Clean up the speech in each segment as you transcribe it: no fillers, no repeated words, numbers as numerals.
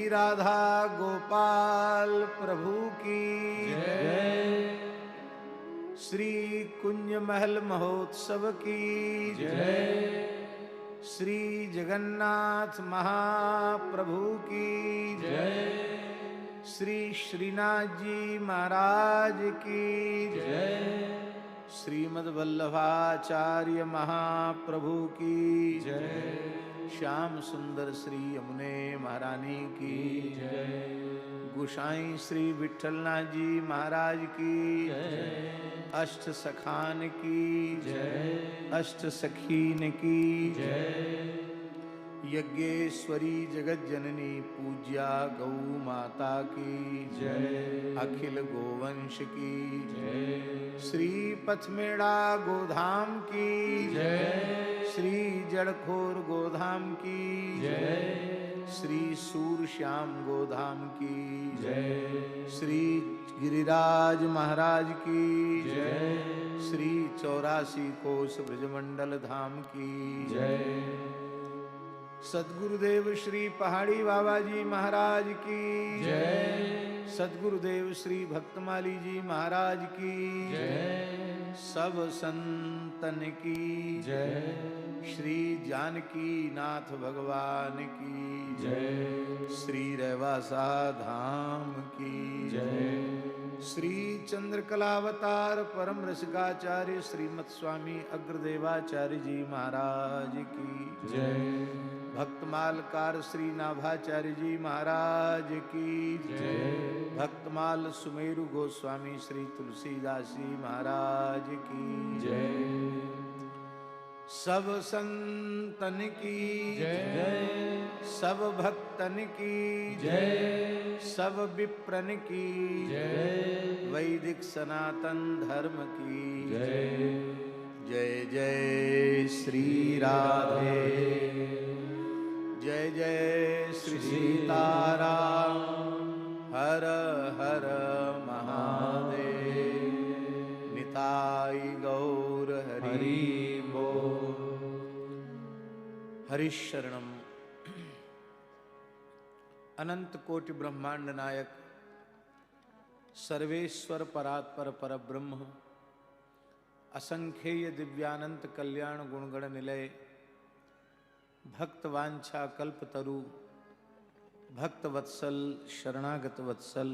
राधा गोपाल प्रभु की जय। श्री कुंज महल महोत्सव की जय। श्री जगन्नाथ महाप्रभु की जय। श्री श्रीनाथ जी महाराज की जय। श्रीमद् वल्लभाचार्य महाप्रभु की जय। श्याम सुंदर श्री यमुने महारानी की जय। गोसाई श्री विठलनाथ जी महाराज की जय। अष्ट सखान की जय। अष्ट सखीन की जय। यज्ञेश्वरी जगत जननी पूज्या गौ माता की जय। अखिल गोवंश की जय। श्री पथमेड़ा गोधाम की जय। श्री जड़खोर गोधाम की जय। श्री सूर श्याम गोधाम की जय। श्री गिरिराज महाराज की जय। श्री 84 कोस ब्रजमंडल धाम की जय। सद्गुरुदेव श्री पहाड़ी बाबा जी महाराज की जय। सद्गुरुदेव श्री भक्तमाली जी महाराज की जय। सब संतन की जय। श्री जानकी नाथ भगवान की जय। श्री रेवासा धाम की जय। श्री चंद्रकलावतार परम रसिकाचार्य श्रीमत् स्वामी अग्रदेवाचार्य जी महाराज की जय। भक्तमालकार श्री नाभाचार्य जी महाराज की जय। भक्तमाल सुमेरु गोस्वामी श्री तुलसीदास जी महाराज की जय। सब संतन की जय। सब भक्तन की जय। सब विप्रन की जय। वैदिक सनातन धर्म की जय। जय जय श्री राधे जय जय श्री सीताराम हर हर महादेव निताई गौर हरि बोल हरिशरणम अनंत कोटि ब्रह्मांड नायक सर्वेश्वर परात्पर परब्रह्म असंख्येय दिव्यानंत कल्याण गुणगण निलय भक्त वांछा कल्पतरु भक्त वत्सल शरणागत वत्सल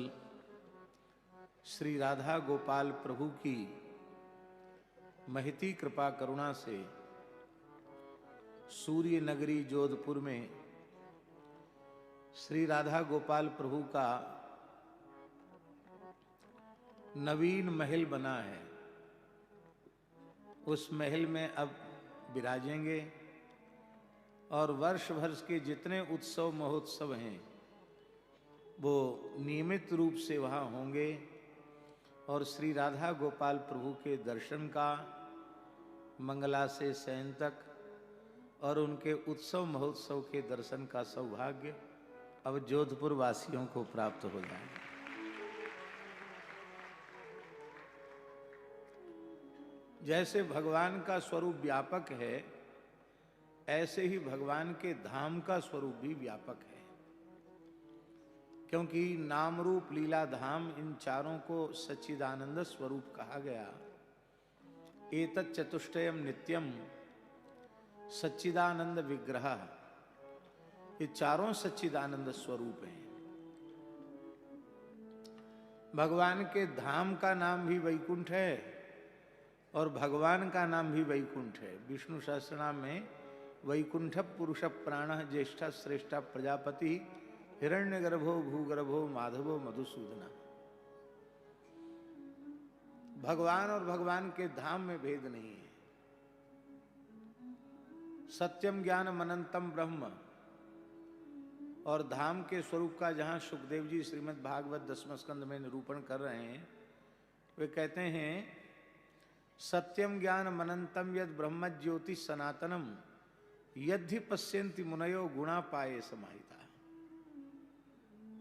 श्री राधा गोपाल प्रभु की महती कृपा करुणा से सूर्य नगरी जोधपुर में श्री राधा गोपाल प्रभु का नवीन महल बना है। उस महल में अब विराजेंगे और वर्ष भर के जितने उत्सव महोत्सव हैं वो नियमित रूप से वहाँ होंगे और श्री राधा गोपाल प्रभु के दर्शन का मंगला से शयन तक और उनके उत्सव महोत्सव के दर्शन का सौभाग्य अब जोधपुर वासियों को प्राप्त हो जाएगा। जैसे भगवान का स्वरूप व्यापक है ऐसे ही भगवान के धाम का स्वरूप भी व्यापक है, क्योंकि नाम रूप लीला धाम इन चारों को सच्चिदानंद स्वरूप कहा गया। एतत् चतुष्टयम नित्यम सच्चिदानंद विग्रह, ये चारों सच्चिदानंद स्वरूप हैं। भगवान के धाम का नाम भी वैकुंठ है और भगवान का नाम भी वैकुंठ है। विष्णु सहस्रनाम में वैकुंठ पुरुष प्राण ज्येष्ठ श्रेष्ठ प्रजापति हिरण्यगर्भो भूगर्भो माधवो मधुसूदना। भगवान और भगवान के धाम में भेद नहीं है। सत्यम ज्ञानम अनंतम ब्रह्म और धाम के स्वरूप का जहां सुखदेव जी श्रीमद् भागवत 10वें स्कंद में निरूपण कर रहे हैं, वे कहते हैं सत्यम ज्ञानम अनंतम यद ब्रह्म ज्योति सनातनम यद्धि पश्यन्ति मुनयो गुणा पाए समाहिता।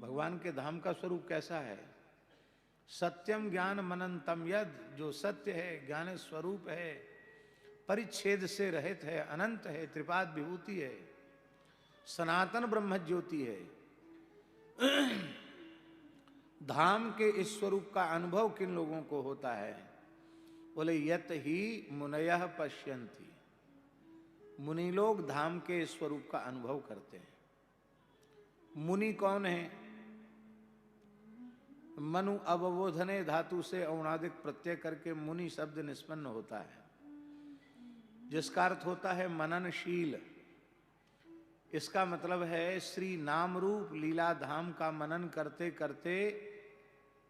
भगवान के धाम का स्वरूप कैसा है? सत्यम ज्ञान अनंतम यद, जो सत्य है, ज्ञान स्वरूप है, परिच्छेद से रहित है, अनंत है, त्रिपाद विभूति है, सनातन ब्रह्म ज्योति है। धाम के इस स्वरूप का अनुभव किन लोगों को होता है? बोले यत ही मुनयः पश्यन्ति, मुनि लोग धाम के इस स्वरूप का अनुभव करते हैं। मुनि कौन है? मनु अवबोधने धातु से औणादिक प्रत्यय करके मुनि शब्द निष्पन्न होता है, जिसका अर्थ होता है मननशील। इसका मतलब है श्री नाम रूप लीला धाम का मनन करते करते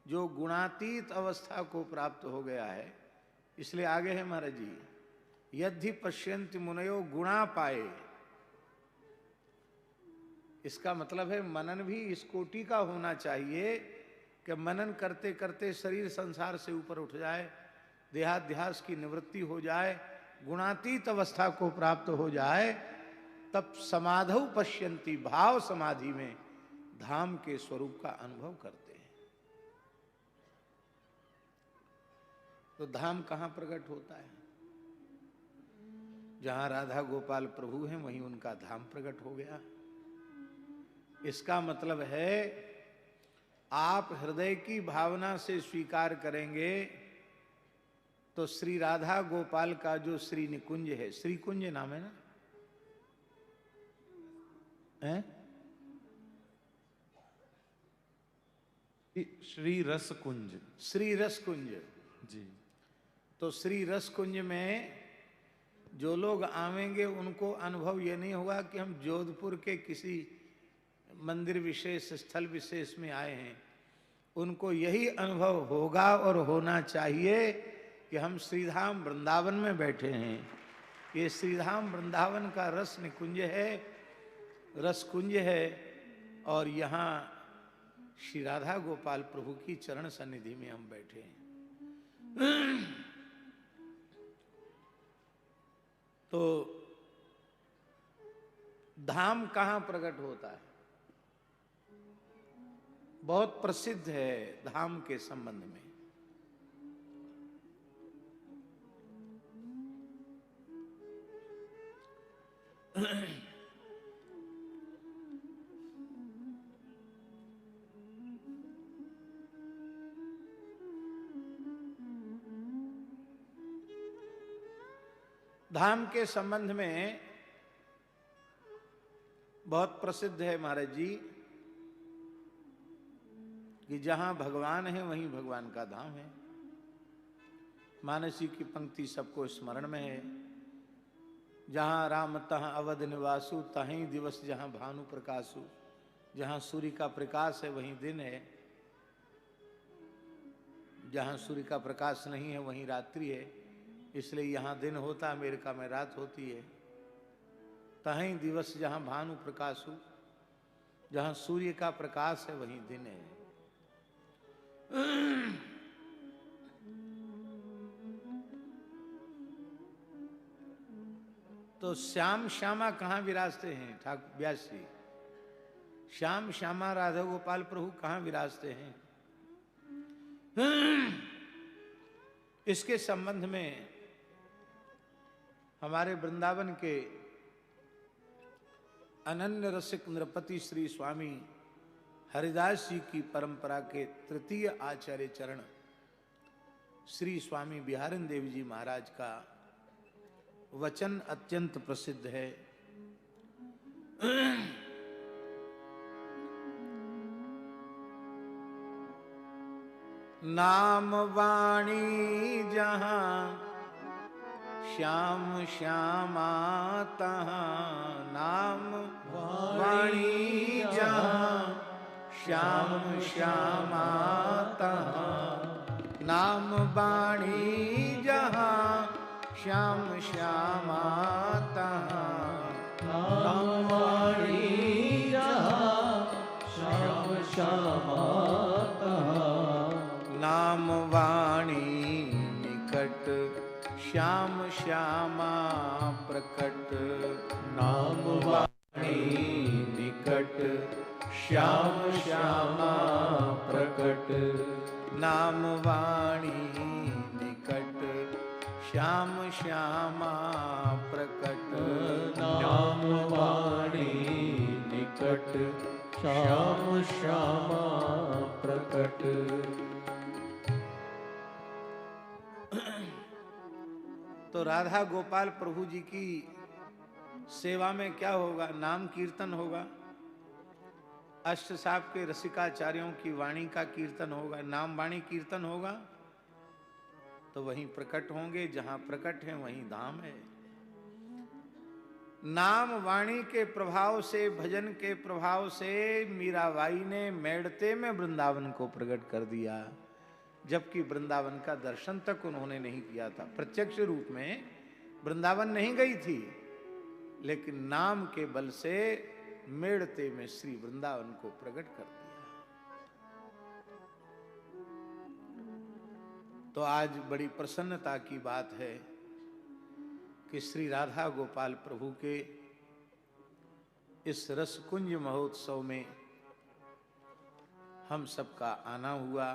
जो गुणातीत अवस्था को प्राप्त हो गया है। इसलिए आगे है महाराज जी, यद्धि पश्यन्ति मुनयो गुणा पाए। इसका मतलब है मनन भी इस कोटि का होना चाहिए कि मनन करते करते शरीर संसार से ऊपर उठ जाए, देहाध्यास की निवृत्ति हो जाए, गुणातीत अवस्था को प्राप्त हो जाए, तब समाधौ पश्यन्ति, भाव समाधि में धाम के स्वरूप का अनुभव करते हैं। तो धाम कहां प्रकट होता है? जहां राधा गोपाल प्रभु हैं वहीं उनका धाम प्रकट हो गया। इसका मतलब है आप हृदय की भावना से स्वीकार करेंगे तो श्री राधा गोपाल का जो श्री निकुंज है, श्री कुंज नाम है ना, है? श्री रस कुंज। श्री रस कुंज जी। तो श्री रस कुंज में जो लोग आवेंगे उनको अनुभव ये नहीं होगा कि हम जोधपुर के किसी मंदिर विशेष स्थल विशेष में आए हैं। उनको यही अनुभव होगा और होना चाहिए कि हम श्रीधाम वृंदावन में बैठे हैं। ये श्रीधाम वृंदावन का रस निकुंज है, रस कुंज है, और यहाँ श्री राधा गोपाल प्रभु की चरण सन्निधि में हम बैठे हैं। तो धाम कहाँ प्रकट होता है? बहुत प्रसिद्ध है धाम के संबंध में। धाम के संबंध में बहुत प्रसिद्ध है महाराज जी कि जहां भगवान है वहीं भगवान का धाम है। मानसी की पंक्ति सबको स्मरण में है, जहां राम तहाँ अवध निवासु, तहीं दिवस जहां भानु प्रकाशु। जहां सूर्य का प्रकाश है वहीं दिन है, जहां सूर्य का प्रकाश नहीं है वहीं रात्रि है। इसलिए यहाँ दिन होता है, अमेरिका में रात होती है। तहीं दिवस जहाँ भानु प्रकाश हो, जहाँ सूर्य का प्रकाश है वहीं दिन है। तो श्याम श्यामा कहाँ विराजते हैं? ठाकुर व्यास जी, श्याम श्यामा राधा गोपाल प्रभु कहाँ विराजते हैं? इसके संबंध में हमारे वृंदावन के अनन्य रसिक नृपति श्री स्वामी हरिदास जी की परंपरा के तृतीय आचार्य चरण श्री स्वामी बिहारिन देव जी महाराज का वचन अत्यंत प्रसिद्ध है। नाम वाणी जहां श्याम श्यामा तहाँ, नाम वाणी जहां श्याम श्यामा तहाँ, नाम वाणी जहां श्याम श्यामा तहाँ, नाम वाणी जहाँ श्याम श्यामा तहाँ, नाम वाणी निकट श्याम श्यामा प्रकट, नाम वाणी निकट श्याम श्यामा प्रकट, नाम वाणी निकट श्याम श्यामा प्रकट, नाम वाणी निकट श्याम श्यामा प्रकट। तो राधा गोपाल प्रभु जी की सेवा में क्या होगा? नाम कीर्तन होगा, अष्ट साहब के रसिकाचार्यों की वाणी का कीर्तन होगा, नाम वाणी कीर्तन होगा, तो वहीं प्रकट होंगे। जहां प्रकट है वहीं धाम है। नाम वाणी के प्रभाव से, भजन के प्रभाव से मीराबाई ने मेड़ते में वृंदावन को प्रकट कर दिया, जबकि वृंदावन का दर्शन तक उन्होंने नहीं किया था। प्रत्यक्ष रूप में वृंदावन नहीं गई थी, लेकिन नाम के बल से मेड़ते में श्री वृंदावन को प्रकट कर दिया। तो आज बड़ी प्रसन्नता की बात है कि श्री राधा गोपाल प्रभु के इस रसकुंज महोत्सव में हम सबका आना हुआ।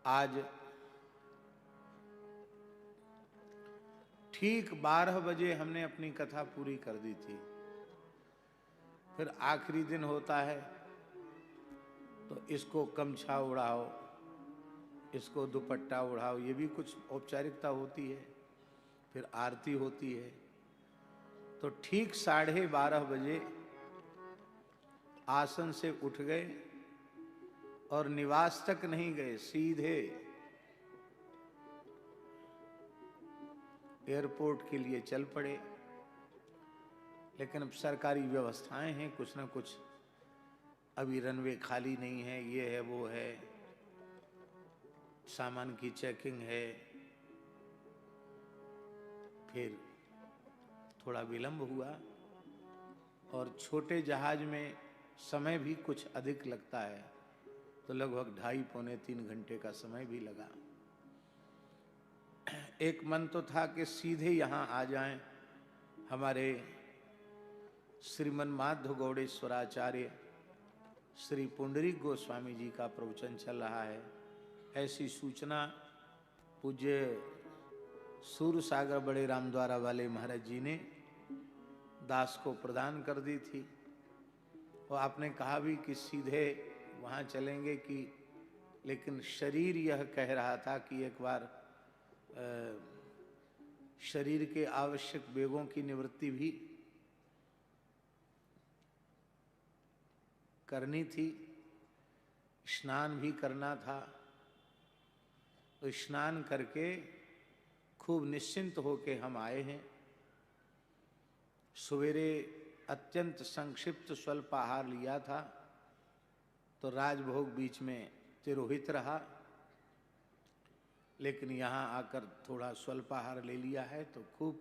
आज ठीक 12 बजे हमने अपनी कथा पूरी कर दी थी। फिर आखिरी दिन होता है तो इसको गमछा उड़ाओ, इसको दुपट्टा उड़ाओ, ये भी कुछ औपचारिकता होती है। फिर आरती होती है। तो ठीक 12:30 बजे आसन से उठ गए और निवास तक नहीं गए, सीधे एयरपोर्ट के लिए चल पड़े। लेकिन अब सरकारी व्यवस्थाएं हैं, कुछ ना कुछ, अभी रनवे खाली नहीं है, ये है वो है, सामान की चेकिंग है। फिर थोड़ा विलंब हुआ और छोटे जहाज में समय भी कुछ अधिक लगता है, तो लगभग 2.5-3 घंटे का समय भी लगा। एक मन तो था कि सीधे यहाँ आ जाएं। हमारे श्रीमन माधव गौड़ेश्वराचार्य श्री पुंडरीक गोस्वामी जी का प्रवचन चल रहा है, ऐसी सूचना पूज्य सूर सागर बड़े रामद्वारा वाले महाराज जी ने दास को प्रदान कर दी थी। और आपने कहा भी कि सीधे वहाँ चलेंगे कि, लेकिन शरीर यह कह रहा था कि एक बार शरीर के आवश्यक वेगों की निवृत्ति भी करनी थी, स्नान भी करना था। तो स्नान करके खूब निश्चिंत होके हम आए हैं। सवेरे अत्यंत संक्षिप्त स्वल्प आहार लिया था, तो राजभोग बीच में तिरोहित रहा, लेकिन यहाँ आकर थोड़ा स्वल्पाहार ले लिया है तो खूब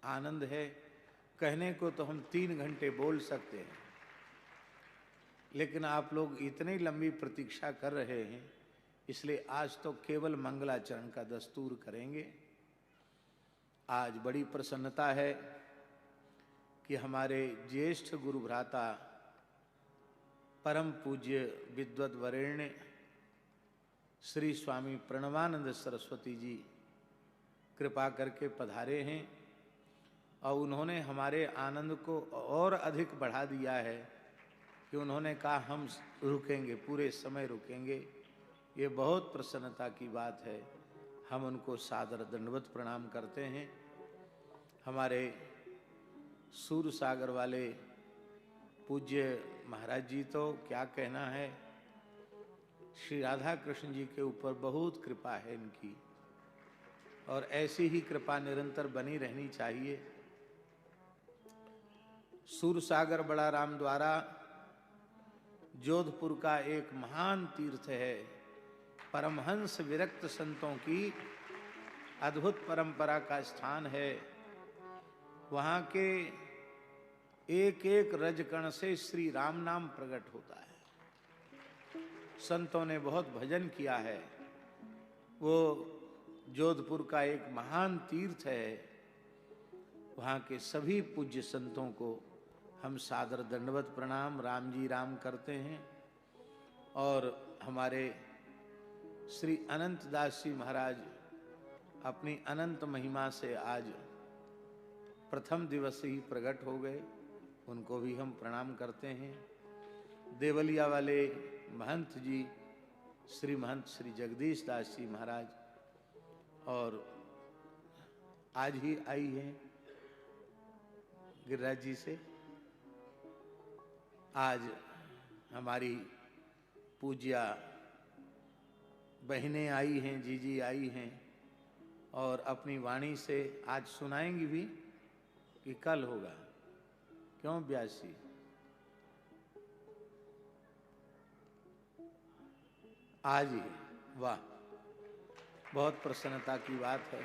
आनंद है। कहने को तो हम 3 घंटे बोल सकते हैं, लेकिन आप लोग इतनी लंबी प्रतीक्षा कर रहे हैं, इसलिए आज तो केवल मंगलाचरण का दस्तूर करेंगे। आज बड़ी प्रसन्नता है कि हमारे ज्येष्ठ गुरु भ्राता परम पूज्य विद्वत वरेण्य श्री स्वामी प्रणवानंद सरस्वती जी कृपा करके पधारे हैं और उन्होंने हमारे आनंद को और अधिक बढ़ा दिया है कि उन्होंने कहा हम रुकेंगे, पूरे समय रुकेंगे। ये बहुत प्रसन्नता की बात है। हम उनको सादर दंडवत प्रणाम करते हैं। हमारे सूर सागर वाले पूज्य महाराज जी तो क्या कहना है, श्री राधा कृष्ण जी के ऊपर बहुत कृपा है इनकी, और ऐसी ही कृपा निरंतर बनी रहनी चाहिए। सूर सागर बड़ा राम द्वारा जोधपुर का एक महान तीर्थ है। परमहंस विरक्त संतों की अद्भुत परंपरा का स्थान है। वहाँ के एक एक रजकण से श्री राम नाम प्रकट होता है। संतों ने बहुत भजन किया है। वो जोधपुर का एक महान तीर्थ है। वहाँ के सभी पूज्य संतों को हम सादर दंडवत प्रणाम राम जी राम करते हैं। और हमारे श्री अनंत दास जी महाराज अपनी अनंत महिमा से आज प्रथम दिवस ही प्रकट हो गए, उनको भी हम प्रणाम करते हैं। देवलिया वाले महंत जी श्री महंत श्री जगदीश दास जी महाराज, और आज ही आई हैं गिरिराज जी से। आज हमारी पूज्या बहनें आई हैं, जीजी आई हैं, और अपनी वाणी से आज सुनाएंगी भी कि कल होगा। क्यों व्यास जी? आज ही? वाह, बहुत प्रसन्नता की बात है।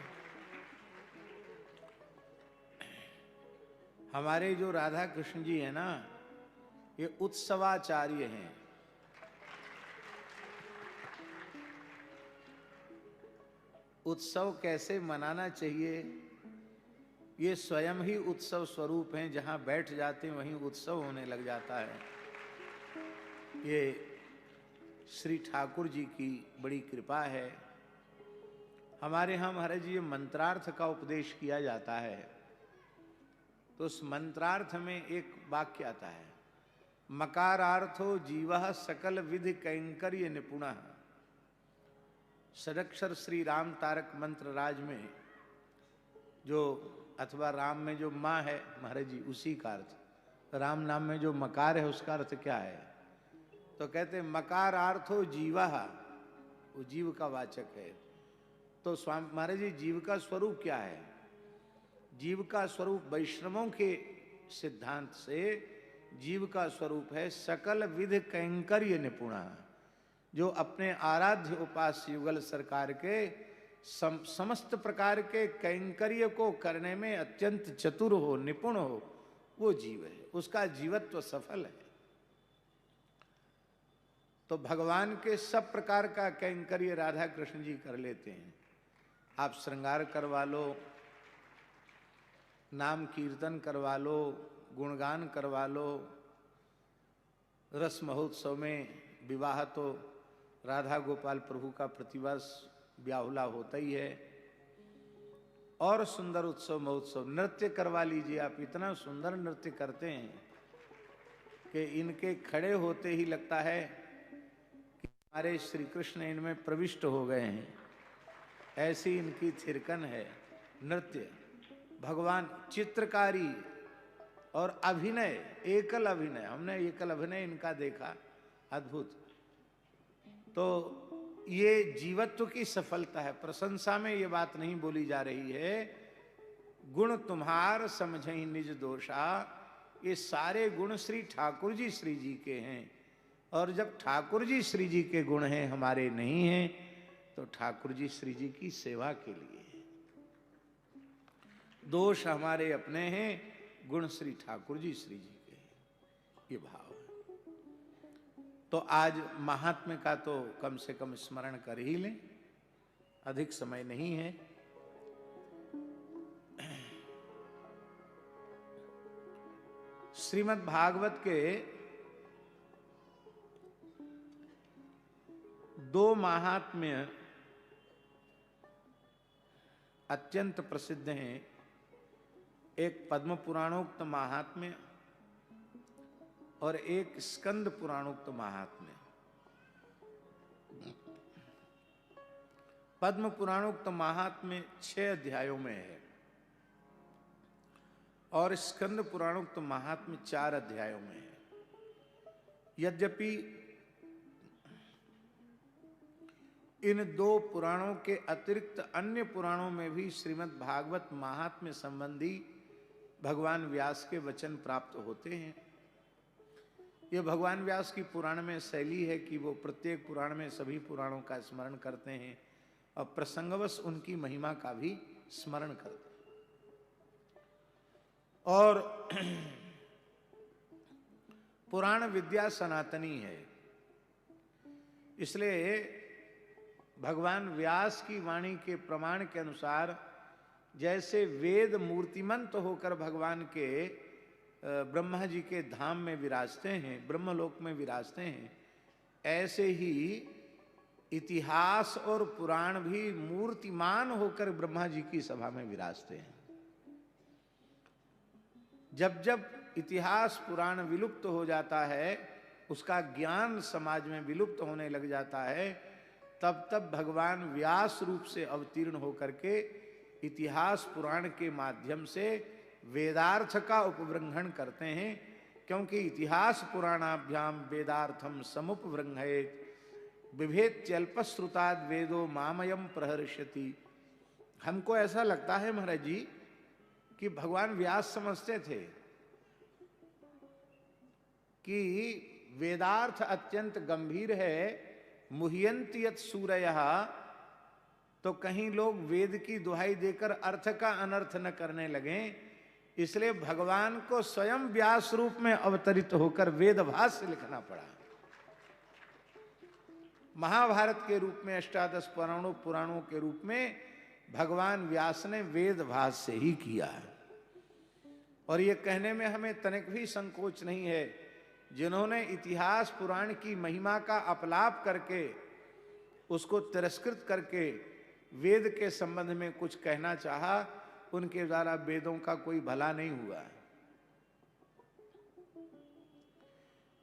हमारे जो राधा कृष्ण जी हैं ना, ये उत्सवाचार्य हैं। उत्सव कैसे मनाना चाहिए, ये स्वयं ही उत्सव स्वरूप हैं। जहां बैठ जाते हैं वहीं उत्सव होने लग जाता है। ये श्री ठाकुर जी की बड़ी कृपा है। हमारे यहाँ महाराज जी मंत्रार्थ का उपदेश किया जाता है, तो उस मंत्रार्थ में एक वाक्य आता है, मकारार्थो जीवः सकल विधि कैंकर्य निपुणः। षडक्षर श्री राम तारक मंत्र राज में जो, अथवा राम में जो माँ है महाराज जी, उसी का अर्थ, राम नाम में जो मकार है उसका अर्थ क्या है? तो कहते हैं मकारार्थो जीवः, वो जीव का वाचक है। तो स्वामी महाराज जी, जीव का स्वरूप क्या है? जीव का स्वरूप वैष्णवों के सिद्धांत से जीव का स्वरूप है सकल विधि कैंकर्य निपुणा, जो अपने आराध्य उपास्य युगल सरकार के समस्त प्रकार के कैंकर्य को करने में अत्यंत चतुर हो, निपुण हो, वो जीव है। उसका जीवत्व सफल है। तो भगवान के सब प्रकार का कैंकर्य राधा कृष्ण जी कर लेते हैं। आप श्रृंगार करवा लो, नाम कीर्तन करवा लो, गुणगान करवा लो, रस महोत्सव में विवाह तो राधा गोपाल प्रभु का प्रतिवर्ष ब्याहुला होता ही है, और सुंदर उत्सव महोत्सव, नृत्य करवा लीजिए आप। इतना सुंदर नृत्य करते हैं कि इनके खड़े होते ही लगता है कि हमारे श्री कृष्ण इनमें प्रविष्ट हो गए हैं। ऐसी इनकी थिरकन है। नृत्य, भगवान, चित्रकारी और अभिनय, एकल अभिनय, हमने एकल अभिनय इनका देखा, अद्भुत। तो ये जीवत्व की सफलता है। प्रशंसा में ये बात नहीं बोली जा रही है, गुण तुम्हार समझई निज दोषा, ये सारे गुण श्री ठाकुर जी श्री जी के हैं। और जब ठाकुर जी श्री जी के गुण हैं, हमारे नहीं हैं, तो ठाकुर जी श्री जी की सेवा के लिए है। दोष हमारे अपने हैं, गुण श्री ठाकुर जी श्री जी के हैं। ये भाव है। तो आज महात्म्य का तो कम से कम स्मरण कर ही लें, अधिक समय नहीं है। श्रीमद् भागवत के 2 महात्म्य अत्यंत प्रसिद्ध हैं। एक पद्म पुराणोक्त महात्म्य और एक स्कंद पुराणोक्त महात्म्य। पद्म पुराणोक्त महात्म्य 6 अध्यायों में है और स्कंद पुराणोक्त महात्म्य 4 अध्यायों में है। यद्यपि इन 2 पुराणों के अतिरिक्त अन्य पुराणों में भी श्रीमद् भागवत महात्म्य संबंधी भगवान व्यास के वचन प्राप्त होते हैं। ये भगवान व्यास की पुराण में शैली है कि वो प्रत्येक पुराण में सभी पुराणों का स्मरण करते हैं और प्रसंगवश उनकी महिमा का भी स्मरण करते हैं। और पुराण विद्या सनातनी है, इसलिए भगवान व्यास की वाणी के प्रमाण के अनुसार जैसे वेद मूर्तिमंत होकर भगवान के ब्रह्मा जी के धाम में विराजते हैं, ब्रह्मलोक में विराजते हैं, ऐसे ही इतिहास और पुराण भी मूर्तिमान होकर ब्रह्मा जी की सभा में विराजते हैं। जब जब इतिहास पुराण विलुप्त हो जाता है, उसका ज्ञान समाज में विलुप्त होने लग जाता है, तब तब भगवान व्यास रूप से अवतीर्ण होकर के इतिहास पुराण के माध्यम से वेदार्थ का उपबृंहण करते हैं। क्योंकि इतिहास पुराणाभ्याम वेदार्थम समुपबृंहयेत बिभेत्यल्पश्रुताद वेदो मामयम प्रहर्षति। हमको ऐसा लगता है महाराज जी कि भगवान व्यास समझते थे कि वेदार्थ अत्यंत गंभीर है, मुह्यन्ति यत् सूरयः, तो कहीं लोग वेद की दुहाई देकर अर्थ का अनर्थ न करने लगें, इसलिए भगवान को स्वयं व्यास रूप में अवतरित होकर वेद भाष्य लिखना पड़ा। महाभारत के रूप में, अष्टादश पुराणों के रूप में भगवान व्यास ने वेद भाष्य ही किया है। और ये कहने में हमें तनिक भी संकोच नहीं है, जिन्होंने इतिहास पुराण की महिमा का अपलाप करके उसको तिरस्कृत करके वेद के संबंध में कुछ कहना चाहा, उनके द्वारा वेदों का कोई भला नहीं हुआ।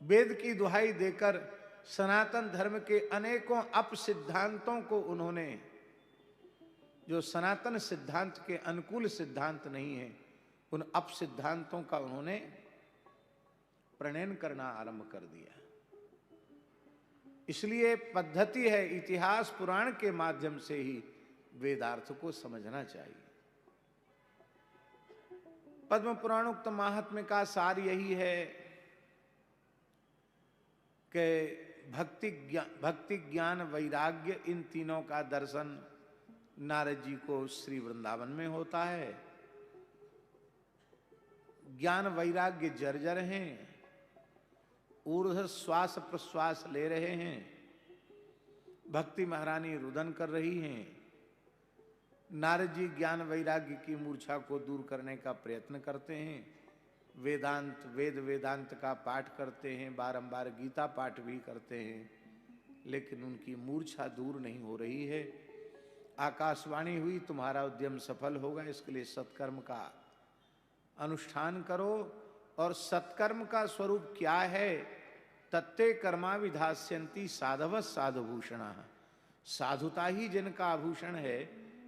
वेद की दुहाई देकर सनातन धर्म के अनेकों अपसिद्धांतों को उन्होंने, जो सनातन सिद्धांत के अनुकूल सिद्धांत नहीं है, उन अपसिद्धांतों का उन्होंने प्रणयन करना आरंभ कर दिया। इसलिए पद्धति है इतिहास पुराण के माध्यम से ही वेदार्थ को समझना चाहिए। पद्म पुराणोक्त महात्म्य का सार यही है कि भक्ति ज्ञान वैराग्य, इन तीनों का दर्शन नारद जी को श्री वृंदावन में होता है। ज्ञान वैराग्य जर्जर हैं, ऊर्ध्व श्वास प्रश्वास ले रहे हैं, भक्ति महारानी रुदन कर रही हैं। नारद जी ज्ञान वैराग्य की मूर्छा को दूर करने का प्रयत्न करते हैं, वेदांत का पाठ करते हैं, बारंबार गीता पाठ भी करते हैं, लेकिन उनकी मूर्छा दूर नहीं हो रही है। आकाशवाणी हुई, तुम्हारा उद्यम सफल होगा, इसके लिए सत्कर्म का अनुष्ठान करो। और सत्कर्म का स्वरूप क्या है? तत्ते कर्मा विधास्यन्ति साधव साधुभूषण। साधुता ही जिनका आभूषण है,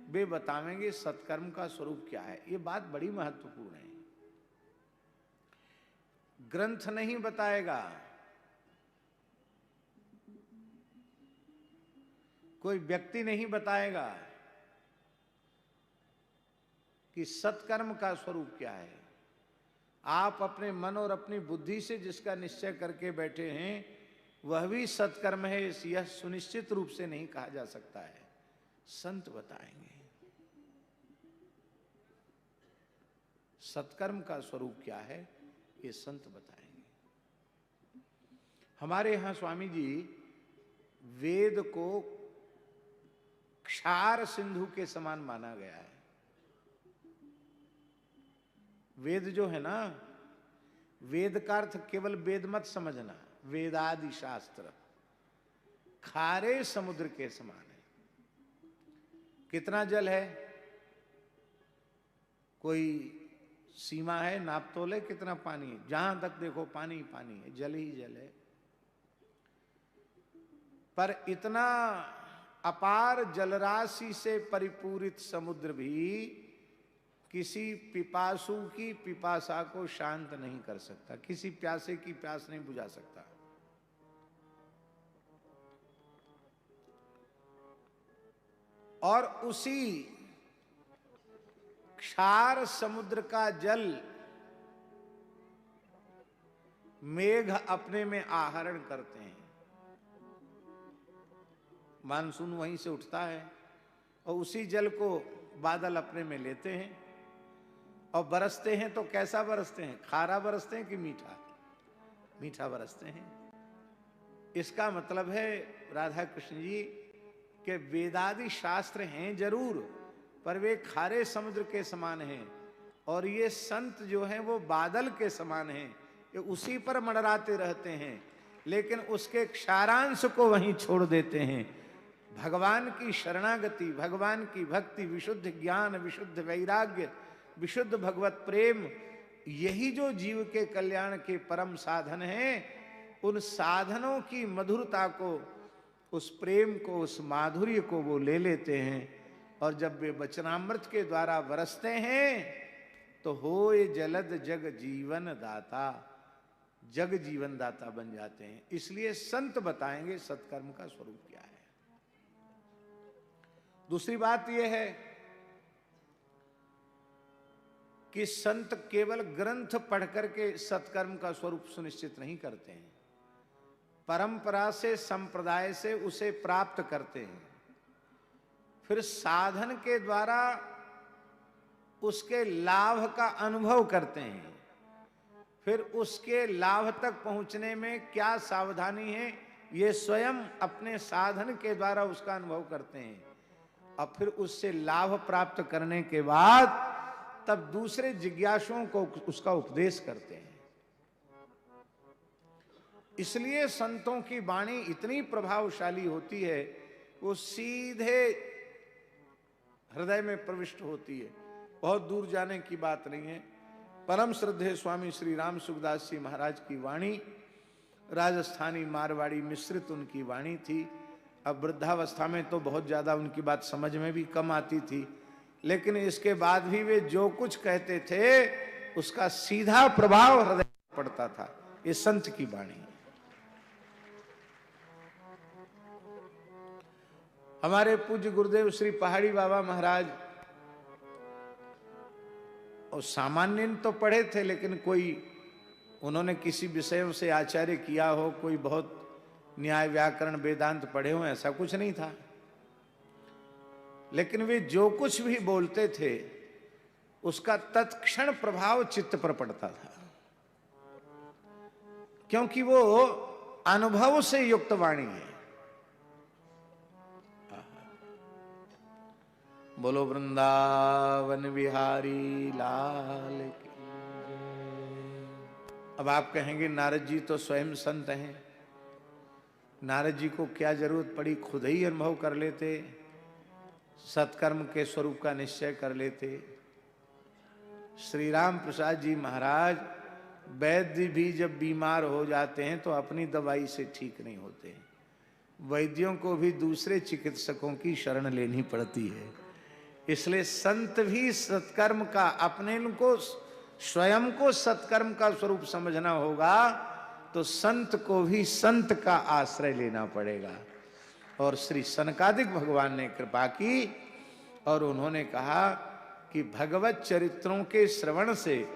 वे बतावेंगे सत्कर्म का स्वरूप क्या है। ये बात बड़ी महत्वपूर्ण है। ग्रंथ नहीं बताएगा, कोई व्यक्ति नहीं बताएगा कि सत्कर्म का स्वरूप क्या है। आप अपने मन और अपनी बुद्धि से जिसका निश्चय करके बैठे हैं, वह भी सत्कर्म है, यह सुनिश्चित रूप से नहीं कहा जा सकता है। संत बताएंगे सत्कर्म का स्वरूप क्या है, ये संत बताएंगे। हमारे यहां स्वामी जी वेद को क्षार सिंधु के समान माना गया है। वेद जो है ना, वेद का अर्थ केवल वेद मत समझना, वेदादि शास्त्र खारे समुद्र के समान है। कितना जल है? कोई सीमा है? नाप तोले कितना पानी है? जहां तक देखो पानी ही पानी है, जल ही जल है। पर इतना अपार जलराशि से परिपूरित समुद्र भी किसी पिपासु की पिपासा को शांत नहीं कर सकता, किसी प्यासे की प्यास नहीं बुझा सकता। और उसी क्षार समुद्र का जल मेघ अपने में आहरण करते हैं। मानसून वहीं से उठता है और उसी जल को बादल अपने में लेते हैं और बरसते हैं। तो कैसा बरसते हैं? खारा बरसते हैं कि मीठा? मीठा बरसते हैं। इसका मतलब है राधा कृष्ण जी के वेदादि शास्त्र हैं जरूर, पर वे खारे समुद्र के समान हैं। और ये संत जो हैं वो बादल के समान हैं, ये उसी पर मंडराते रहते हैं, लेकिन उसके क्षारांश को वहीं छोड़ देते हैं। भगवान की शरणागति, भगवान की भक्ति, विशुद्ध ज्ञान, विशुद्ध वैराग्य, विशुद्ध भगवत प्रेम, यही जो जीव के कल्याण के परम साधन हैं, उन साधनों की मधुरता को, उस प्रेम को, उस माधुर्य को वो ले लेते हैं और जब वे वचनामृत के द्वारा बरसते हैं तो होए जलद जग जीवन दाता, जग जीवन दाता बन जाते हैं। इसलिए संत बताएंगे सत्कर्म का स्वरूप क्या है। दूसरी बात यह है कि संत केवल ग्रंथ पढ़ करके सत्कर्म का स्वरूप सुनिश्चित नहीं करते हैं, परंपरा से, संप्रदाय से उसे प्राप्त करते हैं, फिर साधन के द्वारा उसके लाभ का अनुभव करते हैं, फिर उसके लाभ तक पहुंचने में क्या सावधानी है ये स्वयं अपने साधन के द्वारा उसका अनुभव करते हैं, और फिर उससे लाभ प्राप्त करने के बाद तब दूसरे जिज्ञासुओं को उसका उपदेश करते हैं। इसलिए संतों की वाणी इतनी प्रभावशाली होती है, वो सीधे हृदय में प्रविष्ट होती है, बहुत दूर जाने की बात नहीं है। परम श्रद्धेय स्वामी श्री राम सुखदास जी महाराज की वाणी राजस्थानी मारवाड़ी मिश्रित उनकी वाणी थी। अब वृद्धावस्था में तो बहुत ज्यादा उनकी बात समझ में भी कम आती थी, लेकिन इसके बाद भी वे जो कुछ कहते थे उसका सीधा प्रभाव हृदय में पड़ता था। ये संत की वाणी। हमारे पूज्य गुरुदेव श्री पहाड़ी बाबा महाराज और सामान्य तो पढ़े थे, लेकिन कोई उन्होंने किसी विषयों से आचार्य किया हो, कोई बहुत न्याय व्याकरण वेदांत पढ़े हो, ऐसा कुछ नहीं था। लेकिन वे जो कुछ भी बोलते थे उसका तत्क्षण प्रभाव चित्त पर पड़ता था, क्योंकि वो अनुभव से युक्त वाणी है। बोलो वृंदावन बिहारी लाल की। अब आप कहेंगे नारद जी तो स्वयं संत हैं, नारद जी को क्या जरूरत पड़ी, खुद ही अनुभव कर लेते, सत्कर्म के स्वरूप का निश्चय कर लेते। श्री राम प्रसाद जी महाराज वैद्य भी जब बीमार हो जाते हैं तो अपनी दवाई से ठीक नहीं होते हैं, वैद्यों को भी दूसरे चिकित्सकों की शरण लेनी पड़ती है। इसलिए संत भी सत्कर्म का, अपने को स्वयं को सत्कर्म का स्वरूप समझना होगा तो संत को भी संत का आश्रय लेना पड़ेगा। और श्री सनकादिक भगवान ने कृपा की और उन्होंने कहा कि भगवत चरित्रों के श्रवण से,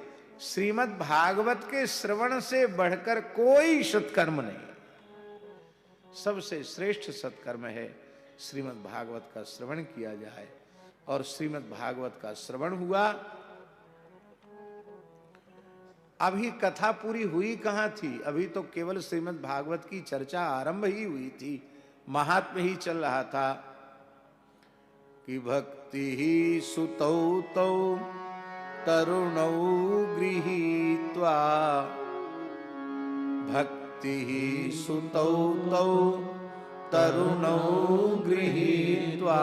श्रीमद् भागवत के श्रवण से बढ़कर कोई सत्कर्म नहीं। सबसे श्रेष्ठ सत्कर्म है श्रीमद् भागवत का श्रवण किया जाए। और श्रीमद् भागवत का श्रवण हुआ। अभी कथा पूरी हुई कहां थी, अभी तो केवल श्रीमद् भागवत की चर्चा आरंभ ही हुई थी, महात्म्य ही चल रहा था कि भक्ति ही सुतौ तौ तरुणौ गृहीत्वा, भक्ति ही सुतौ तौ तरुणौ गृहीत्वा,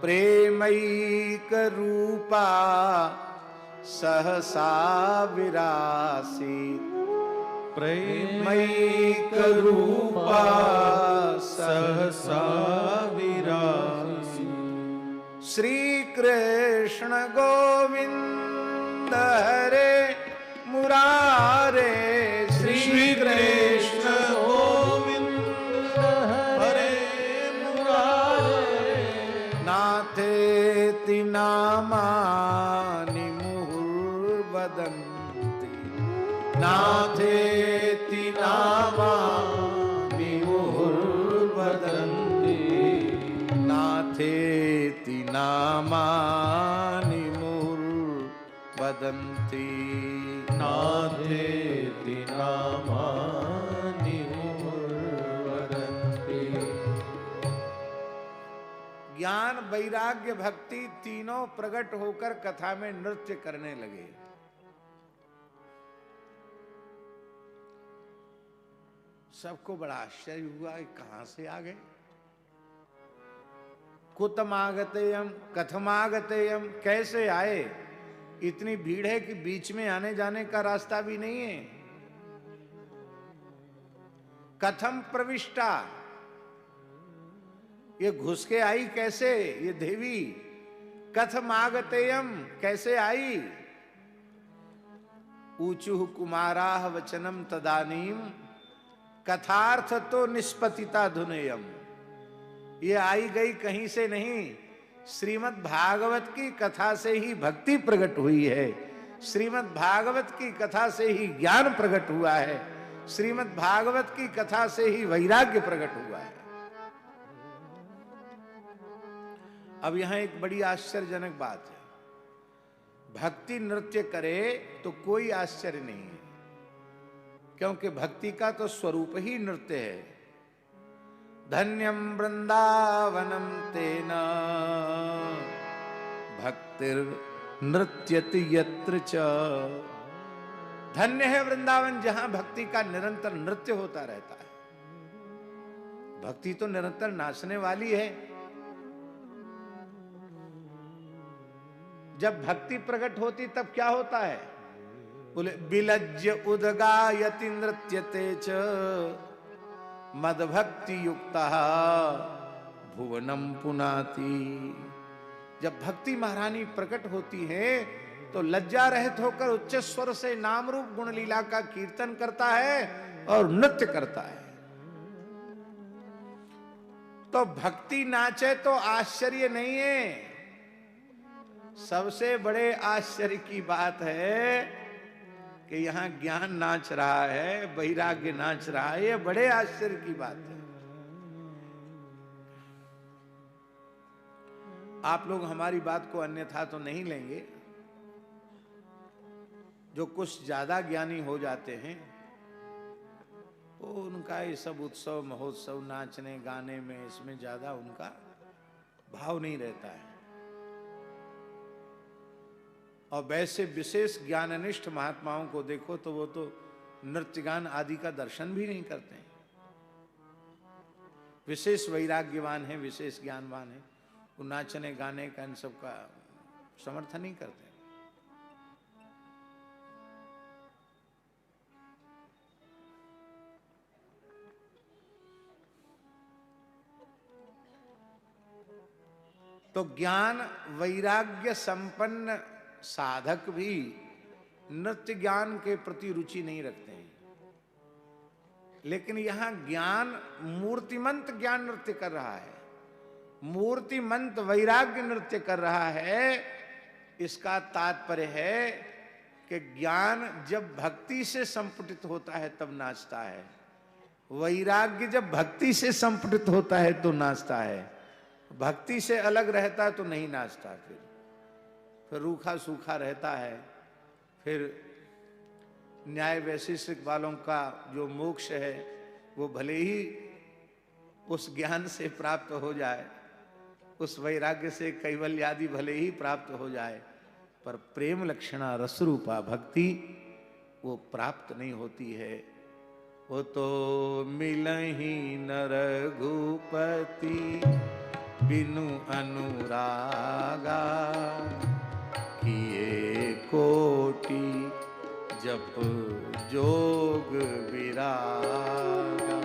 प्रेमैक रूपा सहसा विरासीत्, प्रेमैक रूपा सहसा विरासीत्। श्री कृष्ण गोविंद हरे मुरारे, श्री कृष्ण गोविंद हरे मुरारे, नाथेति नामानि मुहुर्वदन्ति, नाथेति नामानि मुहुर्वदन्ति, नाथेति नामानि मुहुर्वदन्ति, नाथेति नामानि मुहुर्वदन्ति। ज्ञान वैराग्य भक्ति तीनों प्रकट होकर कथा में नृत्य करने लगे। सबको बड़ा आश्चर्य हुआ, कहां से आ गए। कुतमागतेयम, कथमागतेयम, कैसे आए। इतनी भीड़ है कि बीच में आने जाने का रास्ता भी नहीं है। कथम प्रविष्टा, ये घुस के आई कैसे ये देवी, कथम आगतेयम, कैसे आई। ऊचुः कुमाराः वचनम तदानीम कथार्थ तो निष्पतिता धुनेयम। ये आई गई कहीं से नहीं, श्रीमद् भागवत की कथा से ही भक्ति प्रकट हुई है, श्रीमद् भागवत की कथा से ही ज्ञान प्रकट हुआ है, श्रीमद् भागवत की कथा से ही वैराग्य प्रकट हुआ है। अब यहां एक बड़ी आश्चर्यजनक बात है, भक्ति नृत्य करे तो कोई आश्चर्य नहीं है, क्योंकि भक्ति का तो स्वरूप ही नृत्य है। धन्यम वृंदावनम तेना भक्तिर नृत्यति यत्र च। धन्य है वृंदावन जहां भक्ति का निरंतर नृत्य होता रहता है। भक्ति तो निरंतर नाचने वाली है। जब भक्ति प्रकट होती तब क्या होता है, बोले विलज्य उदगायति नृत्यते च मद भक्ति युक्ता भुवनम पुनाति। जब भक्ति महारानी प्रकट होती है तो लज्जा रहित होकर उच्च स्वर से नाम रूप गुण लीला का कीर्तन करता है और नृत्य करता है। तो भक्ति नाचे तो आश्चर्य नहीं है, सबसे बड़े आश्चर्य की बात है कि यहां ज्ञान नाच रहा है, वैराग्य नाच रहा है। यह बड़े आश्चर्य की बात है। आप लोग हमारी बात को अन्यथा तो नहीं लेंगे। जो कुछ ज्यादा ज्ञानी हो जाते हैं वो उनका ये सब उत्सव महोत्सव नाचने गाने में इसमें ज्यादा उनका भाव नहीं रहता है। और वैसे विशेष ज्ञाननिष्ठ महात्माओं को देखो तो वो तो नृत्य गान आदि का दर्शन भी नहीं करते हैं। विशेष वैराग्यवान है, विशेष ज्ञानवान है, वो नाचने गाने का इन सब का समर्थन नहीं करते। तो ज्ञान वैराग्य संपन्न साधक भी नृत्य ज्ञान के प्रति रुचि नहीं रखते हैं, लेकिन यहां ज्ञान मूर्तिमंत ज्ञान नृत्य कर रहा है, मूर्तिमंत वैराग्य नृत्य कर रहा है। इसका तात्पर्य है कि ज्ञान जब भक्ति से संपुटित होता है तब नाचता है, वैराग्य जब भक्ति से संपुटित होता है तो नाचता है, भक्ति से अलग रहता है तो नहीं नाचता। फिर रूखा सूखा रहता है। फिर न्याय वैशेषिक वालों का जो मोक्ष है वो भले ही उस ज्ञान से प्राप्त हो जाए, उस वैराग्य से कैवल्य आदि भले ही प्राप्त हो जाए, पर प्रेम लक्षणा रस रूपा भक्ति वो प्राप्त नहीं होती है। वो तो मिलहि न रघुपति बिनु अनुरागा, किए कोटि जप जोग विरागा।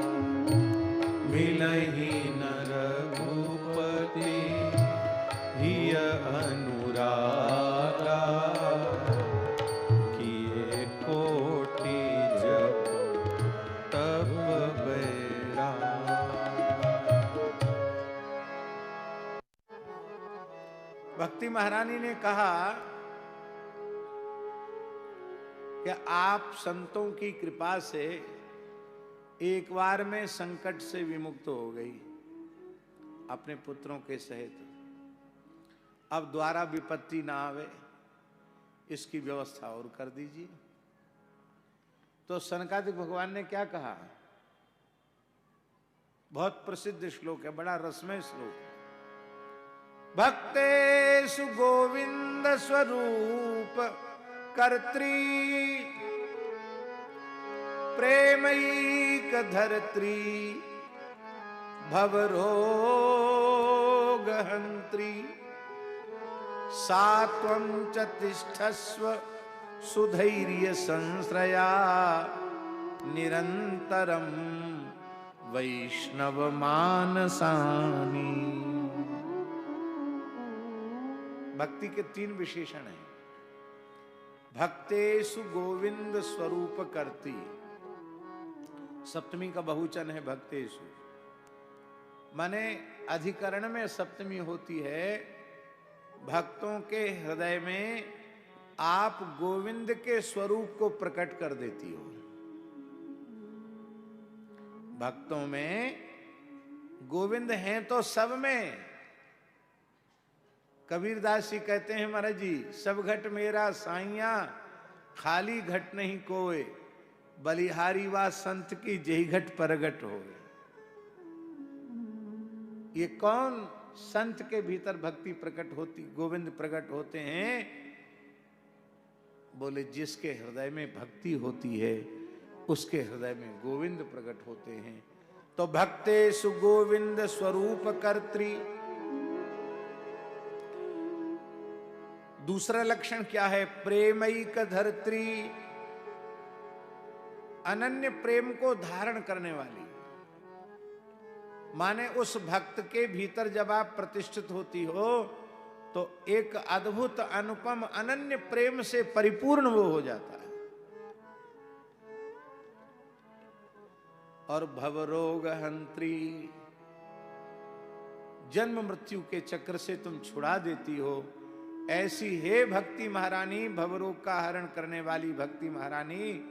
मिलहि न रघुपति हिय अनुरागा, किए कोटि जप तप बैरागा। भक्ति महारानी ने कहा कि आप संतों की कृपा से एक बार में संकट से विमुक्त हो गई अपने पुत्रों के सहित, अब द्वारा विपत्ति ना आवे इसकी व्यवस्था और कर दीजिए। तो सनकादिक भगवान ने क्या कहा, बहुत प्रसिद्ध श्लोक है, बड़ा रसमय श्लोक। भक्तेषु गोविंद स्वरूप कर्त्री प्रेमैक धरत्री भवरोग हंत्री सात्वं च तिष्ठस्व सुधैर्य संश्रया निरंतरम वैष्णव मानसानी। भक्ति के 3 विशेषण हैं। भक्तेषु गोविंद स्वरूप करती, सप्तमी का बहुवचन है भक्तेषु, माने अधिकरण में सप्तमी होती है। भक्तों के हृदय में आप गोविंद के स्वरूप को प्रकट कर देती हो। भक्तों में गोविंद हैं तो सब में। कबीरदास जी कहते हैं महाराज जी, सब घट मेरा साइया, खाली घट नहीं कोय, बलिहारी वा संत की जेहि घट परगट होए। ये कौन संत के भीतर भक्ति प्रकट होती, गोविंद प्रकट होते हैं? बोले जिसके हृदय में भक्ति होती है उसके हृदय में गोविंद प्रकट होते हैं। तो भक्तेषु गोविंद स्वरूप कर्त्री। दूसरा लक्षण क्या है? प्रेमैक धर्त्री, अनन्य प्रेम को धारण करने वाली। माने उस भक्त के भीतर जब आप प्रतिष्ठित होती हो तो एक अद्भुत अनुपम अनन्य प्रेम से परिपूर्ण वो हो जाता है। और भवरोग हंत्री, जन्म मृत्यु के चक्र से तुम छुड़ा देती हो। ऐसी हे भक्ति महारानी, भवरोग का हरण करने वाली भक्ति महारानी,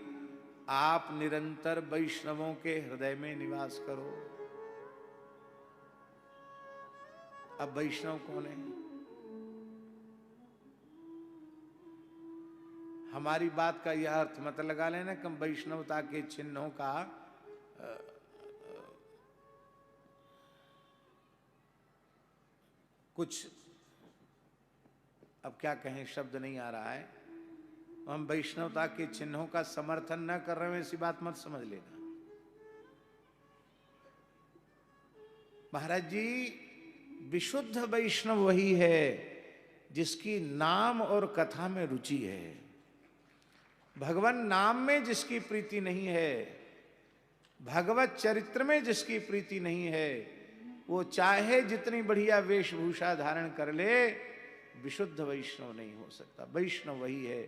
आप निरंतर वैष्णवों के हृदय में निवास करो। अब वैष्णव कौन है? हमारी बात का यह अर्थ मत लगा लेना कि हम वैष्णवता के चिन्हों का कुछ, अब क्या कहें, शब्द नहीं आ रहा है। हम वैष्णवता के चिन्हों का समर्थन न कर रहे हैं, ऐसी बात मत समझ लेना। महाराज जी, विशुद्ध वैष्णव वही है जिसकी नाम और कथा में रुचि है। भगवान नाम में जिसकी प्रीति नहीं है, भगवत चरित्र में जिसकी प्रीति नहीं है, वो चाहे जितनी बढ़िया वेशभूषा धारण कर ले, विशुद्ध वैष्णव नहीं हो सकता। वैष्णव वही है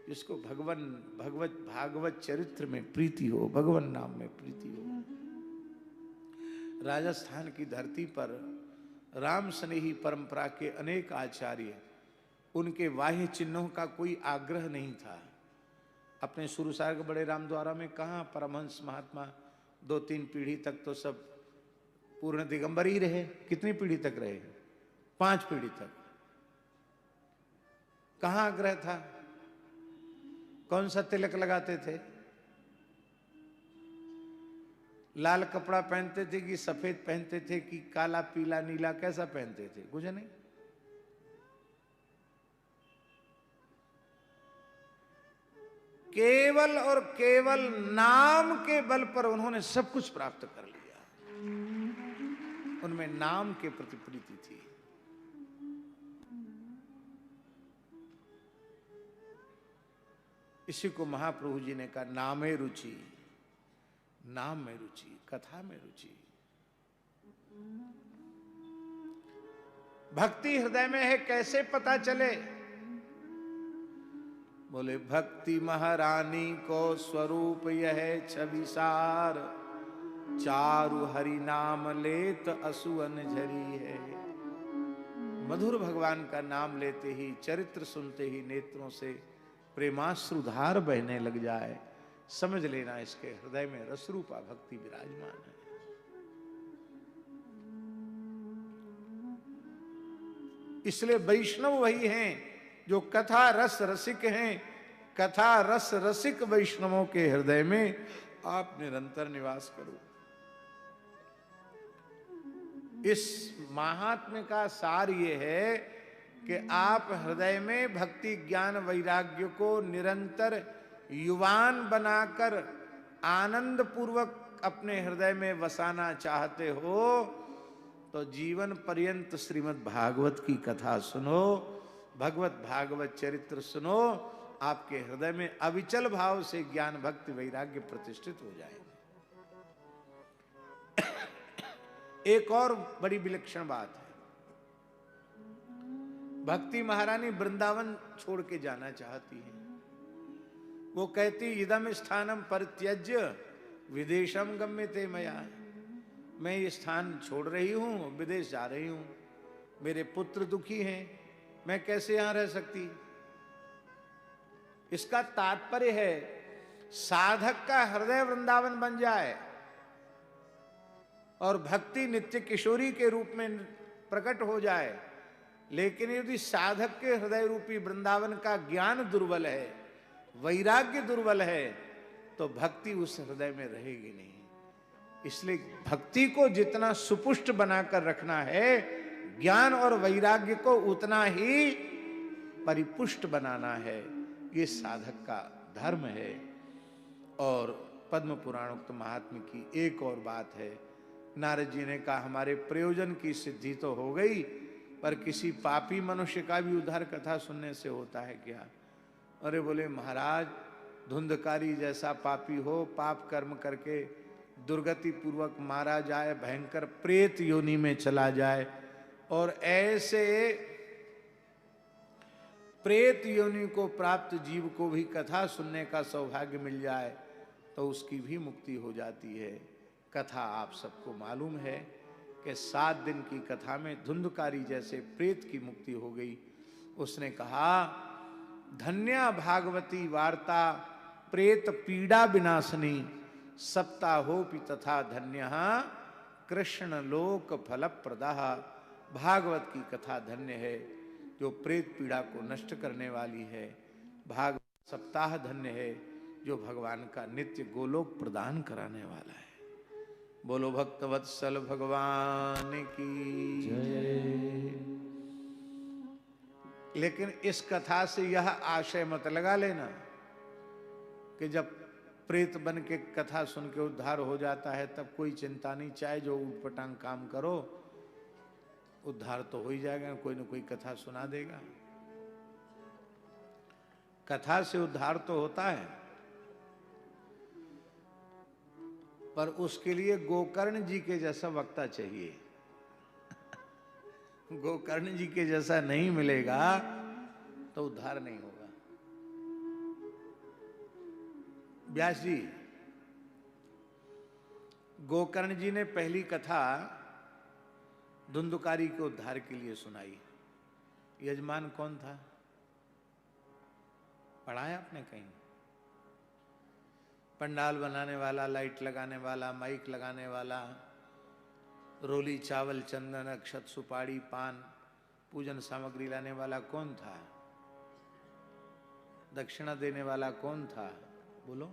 जिसको भागवत चरित्र में प्रीति हो, भगवान नाम में प्रीति हो। राजस्थान की धरती पर राम स्नेही परंपरा के अनेक आचार्य, उनके बाह्य चिन्हों का कोई आग्रह नहीं था। अपने सुरसार के बड़े राम द्वारा में कहाँ परमहंस महात्मा 2-3 पीढ़ी तक तो सब पूर्ण दिगंबर ही रहे। कितनी पीढ़ी तक रहे? 5 पीढ़ी तक। कहाँ आग्रह था? कौन सा तिलक लगाते थे? लाल कपड़ा पहनते थे कि सफेद पहनते थे कि काला पीला नीला, कैसा पहनते थे? कुछ नहीं। केवल और केवल नाम के बल पर उन्होंने सब कुछ प्राप्त कर लिया। उनमें नाम के प्रति प्रीति थी। इसी को महाप्रभु जी ने कहा, नामे रुचि, नाम में रुचि, कथा में रुचि। भक्ति हृदय में है, कैसे पता चले? बोले भक्ति महारानी को स्वरूप यह छविसार, चारु हरि नाम लेत असुअन झरी है। मधुर भगवान का नाम लेते ही, चरित्र सुनते ही नेत्रों से प्रेमाश्रुधार बहने लग जाए, समझ लेना इसके हृदय में रसरूपा भक्ति विराजमान है। इसलिए वैष्णव वही हैं जो कथा रस रसिक हैं। कथा रस रसिक वैष्णवों के हृदय में आप निरंतर निवास करो। इस महात्म्य का सार ये है कि आप हृदय में भक्ति ज्ञान वैराग्य को निरंतर युवान बनाकर आनंद पूर्वक अपने हृदय में वसाना चाहते हो तो जीवन पर्यंत श्रीमद् भागवत की कथा सुनो, भगवत भागवत चरित्र सुनो। आपके हृदय में अविचल भाव से ज्ञान भक्ति वैराग्य प्रतिष्ठित हो जाएंगे। एक और बड़ी विलक्षण बात है, भक्ति महारानी वृंदावन छोड़ के जाना चाहती है। वो कहती इदम स्थानम परित्यज्य विदेशम गम्यते मया, मैं ये स्थान छोड़ रही हूं, विदेश जा रही हूं, मेरे पुत्र दुखी हैं, मैं कैसे यहां रह सकती। इसका तात्पर्य है साधक का हृदय वृंदावन बन जाए और भक्ति नित्य किशोरी के रूप में प्रकट हो जाए, लेकिन यदि साधक के हृदय रूपी वृंदावन का ज्ञान दुर्बल है, वैराग्य दुर्बल है, तो भक्ति उस हृदय में रहेगी नहीं। इसलिए भक्ति को जितना सुपुष्ट बनाकर रखना है, ज्ञान और वैराग्य को उतना ही परिपुष्ट बनाना है। ये साधक का धर्म है। और पद्म पुराणोक्त महात्म्य की एक और बात है, नारद जी ने कहा हमारे प्रयोजन की सिद्धि तो हो गई, पर किसी पापी मनुष्य का भी उद्धार कथा सुनने से होता है क्या? अरे बोले महाराज, धुंधकारी जैसा पापी हो, पाप कर्म करके दुर्गति पूर्वक मारा जाए, भयंकर प्रेत योनि में चला जाए, और ऐसे प्रेत योनि को प्राप्त जीव को भी कथा सुनने का सौभाग्य मिल जाए तो उसकी भी मुक्ति हो जाती है। कथा आप सबको मालूम है कि 7 दिन की कथा में धुंधकारी जैसे प्रेत की मुक्ति हो गई। उसने कहा धन्या भागवती वार्ता प्रेत पीड़ा विनाशनी, सप्ताहोपि तथा धन्य कृष्ण लोक फल प्रदा। भागवत की कथा धन्य है जो प्रेत पीड़ा को नष्ट करने वाली है। भागवत सप्ताह धन्य है जो भगवान का नित्य गोलोक प्रदान कराने वाला है। बोलो भक्तवत्सल भगवान की जय। लेकिन इस कथा से यह आशय मत लगा लेना कि जब प्रेत बन के कथा सुन के उद्धार हो जाता है तब कोई चिंता नहीं, चाहे जो उटपटांग काम करो उद्धार तो हो ही जाएगा, कोई ना कोई कथा सुना देगा। कथा से उद्धार तो होता है, पर उसके लिए गोकर्ण जी के जैसा वक्ता चाहिए। गोकर्ण जी के जैसा नहीं मिलेगा तो उद्धार नहीं होगा। व्यास जी, गोकर्ण जी ने पहली कथा धुंधकारी के उद्धार के लिए सुनाई। यजमान कौन था? पढ़ा है आपने कहीं? पंडाल बनाने वाला, लाइट लगाने वाला, माइक लगाने वाला, रोली चावल चंदन अक्षत सुपारी पान पूजन सामग्री लाने वाला कौन था? दक्षिणा देने वाला कौन था? बोलो,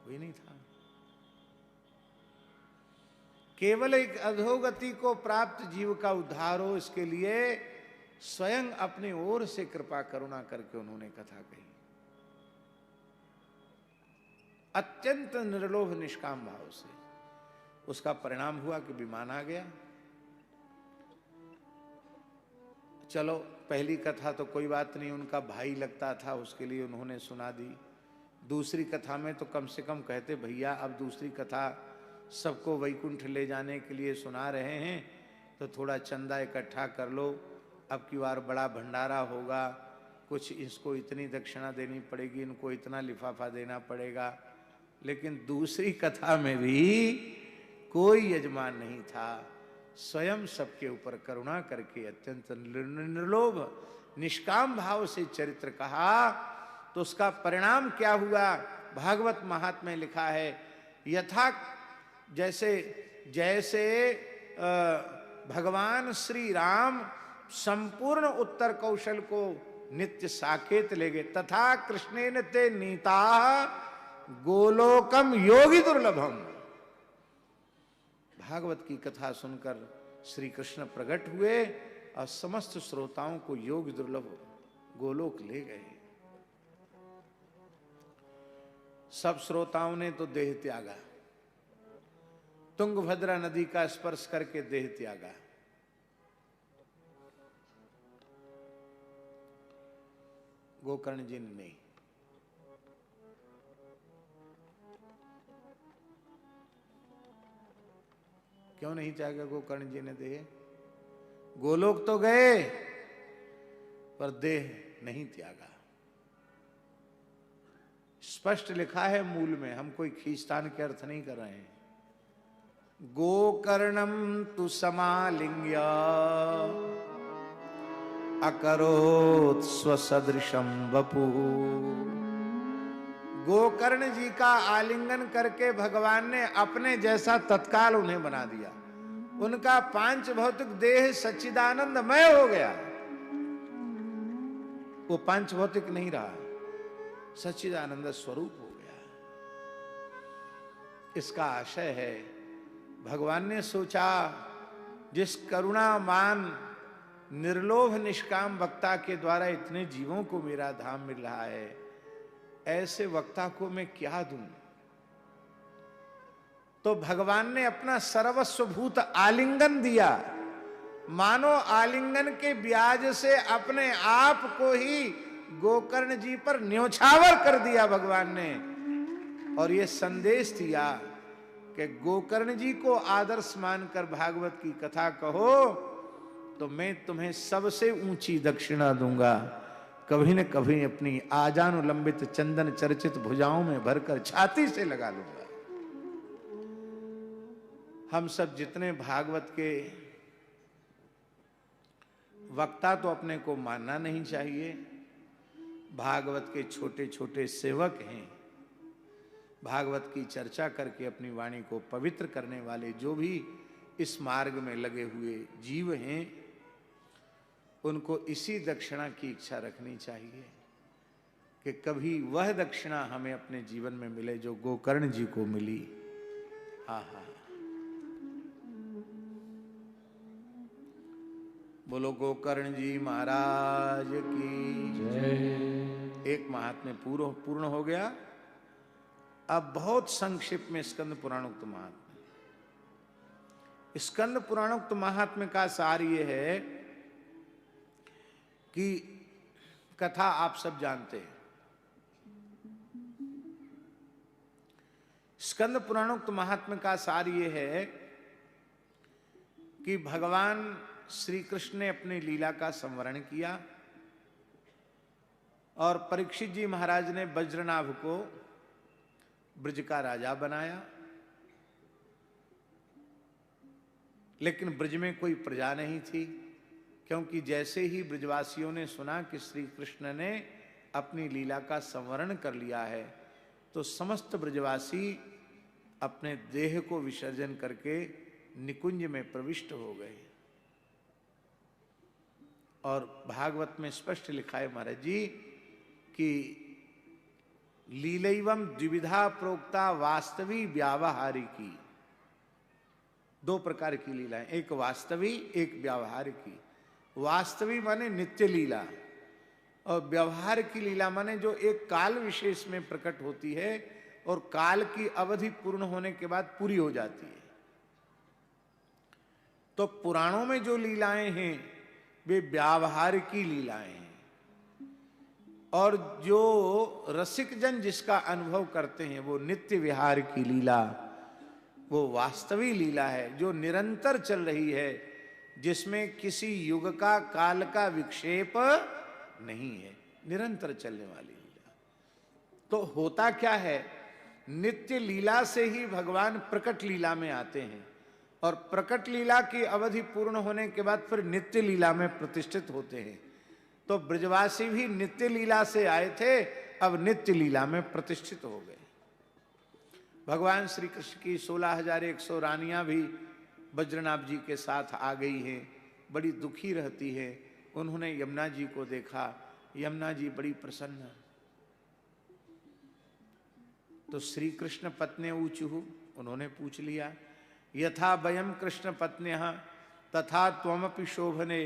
कोई नहीं था। केवल एक अधोगति को प्राप्त जीव का उद्धार हो, इसके लिए स्वयं अपनी ओर से कृपा करुणा करके उन्होंने कथा कही। अत्यंत निर्लोभ निष्काम भाव से। उसका परिणाम हुआ कि विमान आ गया। चलो पहली कथा तो कोई बात नहीं, उनका भाई लगता था, उसके लिए उन्होंने सुना दी। दूसरी कथा में तो कम से कम कहते भैया अब दूसरी कथा सबको वैकुंठ ले जाने के लिए सुना रहे हैं तो थोड़ा चंदा इकट्ठा कर लो, अब की बार बड़ा भंडारा होगा, कुछ इसको इतनी दक्षिणा देनी पड़ेगी, इनको इतना लिफाफा देना पड़ेगा। लेकिन दूसरी कथा में भी कोई यजमान नहीं था, स्वयं सबके ऊपर करुणा करके अत्यंत निर्लोभ निष्काम भाव से चरित्र कहा। तो उसका परिणाम क्या हुआ? भागवत महात्म्य में लिखा है, यथा जैसे जैसे भगवान श्री राम संपूर्ण उत्तर कौशल को नित्य साकेत ले गए, तथा कृष्णेन ते नीता गोलोकम योगी दुर्लभम। भागवत की कथा सुनकर श्री कृष्ण प्रकट हुए और समस्त श्रोताओं को योग दुर्लभ गोलोक ले गए। सब श्रोताओं ने तो देह त्यागा, तुंगभद्रा नदी का स्पर्श करके देह त्यागा। गोकर्ण जी ने नहीं। क्यों नहीं त्यागा गोकर्ण जी ने देह? गोलोक तो गए पर देह नहीं त्यागा। स्पष्ट लिखा है मूल में, हम कोई खींचतान के अर्थ नहीं कर रहे हैं। गोकर्णम तु समालिंग्य अकरोत् स्वसदृशम वपु। गोकर्ण जी का आलिंगन करके भगवान ने अपने जैसा तत्काल उन्हें बना दिया। उनका पांच भौतिक देह सच्चिदानंदमय हो गया। वो पांच भौतिक नहीं रहा, सच्चिदानंद स्वरूप हो गया। इसका आशय है, भगवान ने सोचा जिस करुणामान निर्लोभ निष्काम वक्ता के द्वारा इतने जीवों को मेरा धाम मिल रहा है, ऐसे वक्ता को मैं क्या दूं? तो भगवान ने अपना सर्वस्वभूत आलिंगन दिया। मानो आलिंगन के ब्याज से अपने आप को ही गोकर्ण जी पर न्योछावर कर दिया भगवान ने, और ये संदेश दिया कि गोकर्ण जी को आदर्श मानकर भागवत की कथा कहो तो मैं तुम्हें सबसे ऊंची दक्षिणा दूंगा। कभी न कभी अपनी आजानुलंबित चंदन चर्चित भुजाओं में भरकर छाती से लगा लूंगा। हम सब जितने भागवत के वक्ता तो अपने को मानना नहीं चाहिए, भागवत के छोटे छोटे सेवक हैं। भागवत की चर्चा करके अपनी वाणी को पवित्र करने वाले जो भी इस मार्ग में लगे हुए जीव हैं, उनको इसी दक्षिणा की इच्छा रखनी चाहिए कि कभी वह दक्षिणा हमें अपने जीवन में मिले जो गोकर्ण जी को मिली। हाँ हाँ, बोलो गोकर्ण जी महाराज की जय। एक महात्म्य पूर्ण हो गया। अब बहुत संक्षिप्त में स्कंद पुराणोक्त महात्म्य। स्कंद पुराणोक्त महात्म्य का सार ये है कि कथा आप सब जानते हैं। स्कंद पुराणोक्त महात्म्य का सार ये है कि भगवान श्री कृष्ण ने अपनी लीला का संवरण किया और परीक्षित जी महाराज ने वज्रनाभ को ब्रज का राजा बनाया, लेकिन ब्रज में कोई प्रजा नहीं थी, क्योंकि जैसे ही ब्रजवासियों ने सुना कि श्री कृष्ण ने अपनी लीला का संवरण कर लिया है, तो समस्त ब्रजवासी अपने देह को विसर्जन करके निकुंज में प्रविष्ट हो गए। और भागवत में स्पष्ट लिखा है महाराज जी कि लीलैवम द्विविधा प्रोक्ता वास्तवी व्यावहारिकी। दो प्रकार की लीलाएं, एक वास्तवी एक व्यावहारिकी। वास्तवी माने नित्य लीला, और व्यवहार की लीला माने जो एक काल विशेष में प्रकट होती है और काल की अवधि पूर्ण होने के बाद पूरी हो जाती है। तो पुराणों में जो लीलाएं हैं वे व्यावहार की लीलाएं हैं, और जो रसिक जन जिसका अनुभव करते हैं वो नित्य विहार की लीला, वो वास्तविक लीला है जो निरंतर चल रही है, जिसमें किसी युग का काल का विक्षेप नहीं है, निरंतर चलने वाली लीला। तो होता क्या है, नित्य लीला से ही भगवान प्रकट लीला में आते हैं, और प्रकट लीला की अवधि पूर्ण होने के बाद फिर नित्य लीला में प्रतिष्ठित होते हैं। तो ब्रजवासी भी नित्य लीला से आए थे, अब नित्य लीला में प्रतिष्ठित हो गए। भगवान श्री कृष्ण की 16,100 रानियां भी वज्रनाभ जी के साथ आ गई हैं, बड़ी दुखी रहती है। उन्होंने यमुना जी को देखा, यमुना जी बड़ी प्रसन्न। तो श्री कृष्ण पत्नी ऊचुहु, उन्होंने पूछ लिया, यथा वयम कृष्ण पत्न्यः तथा त्वमपि शोभने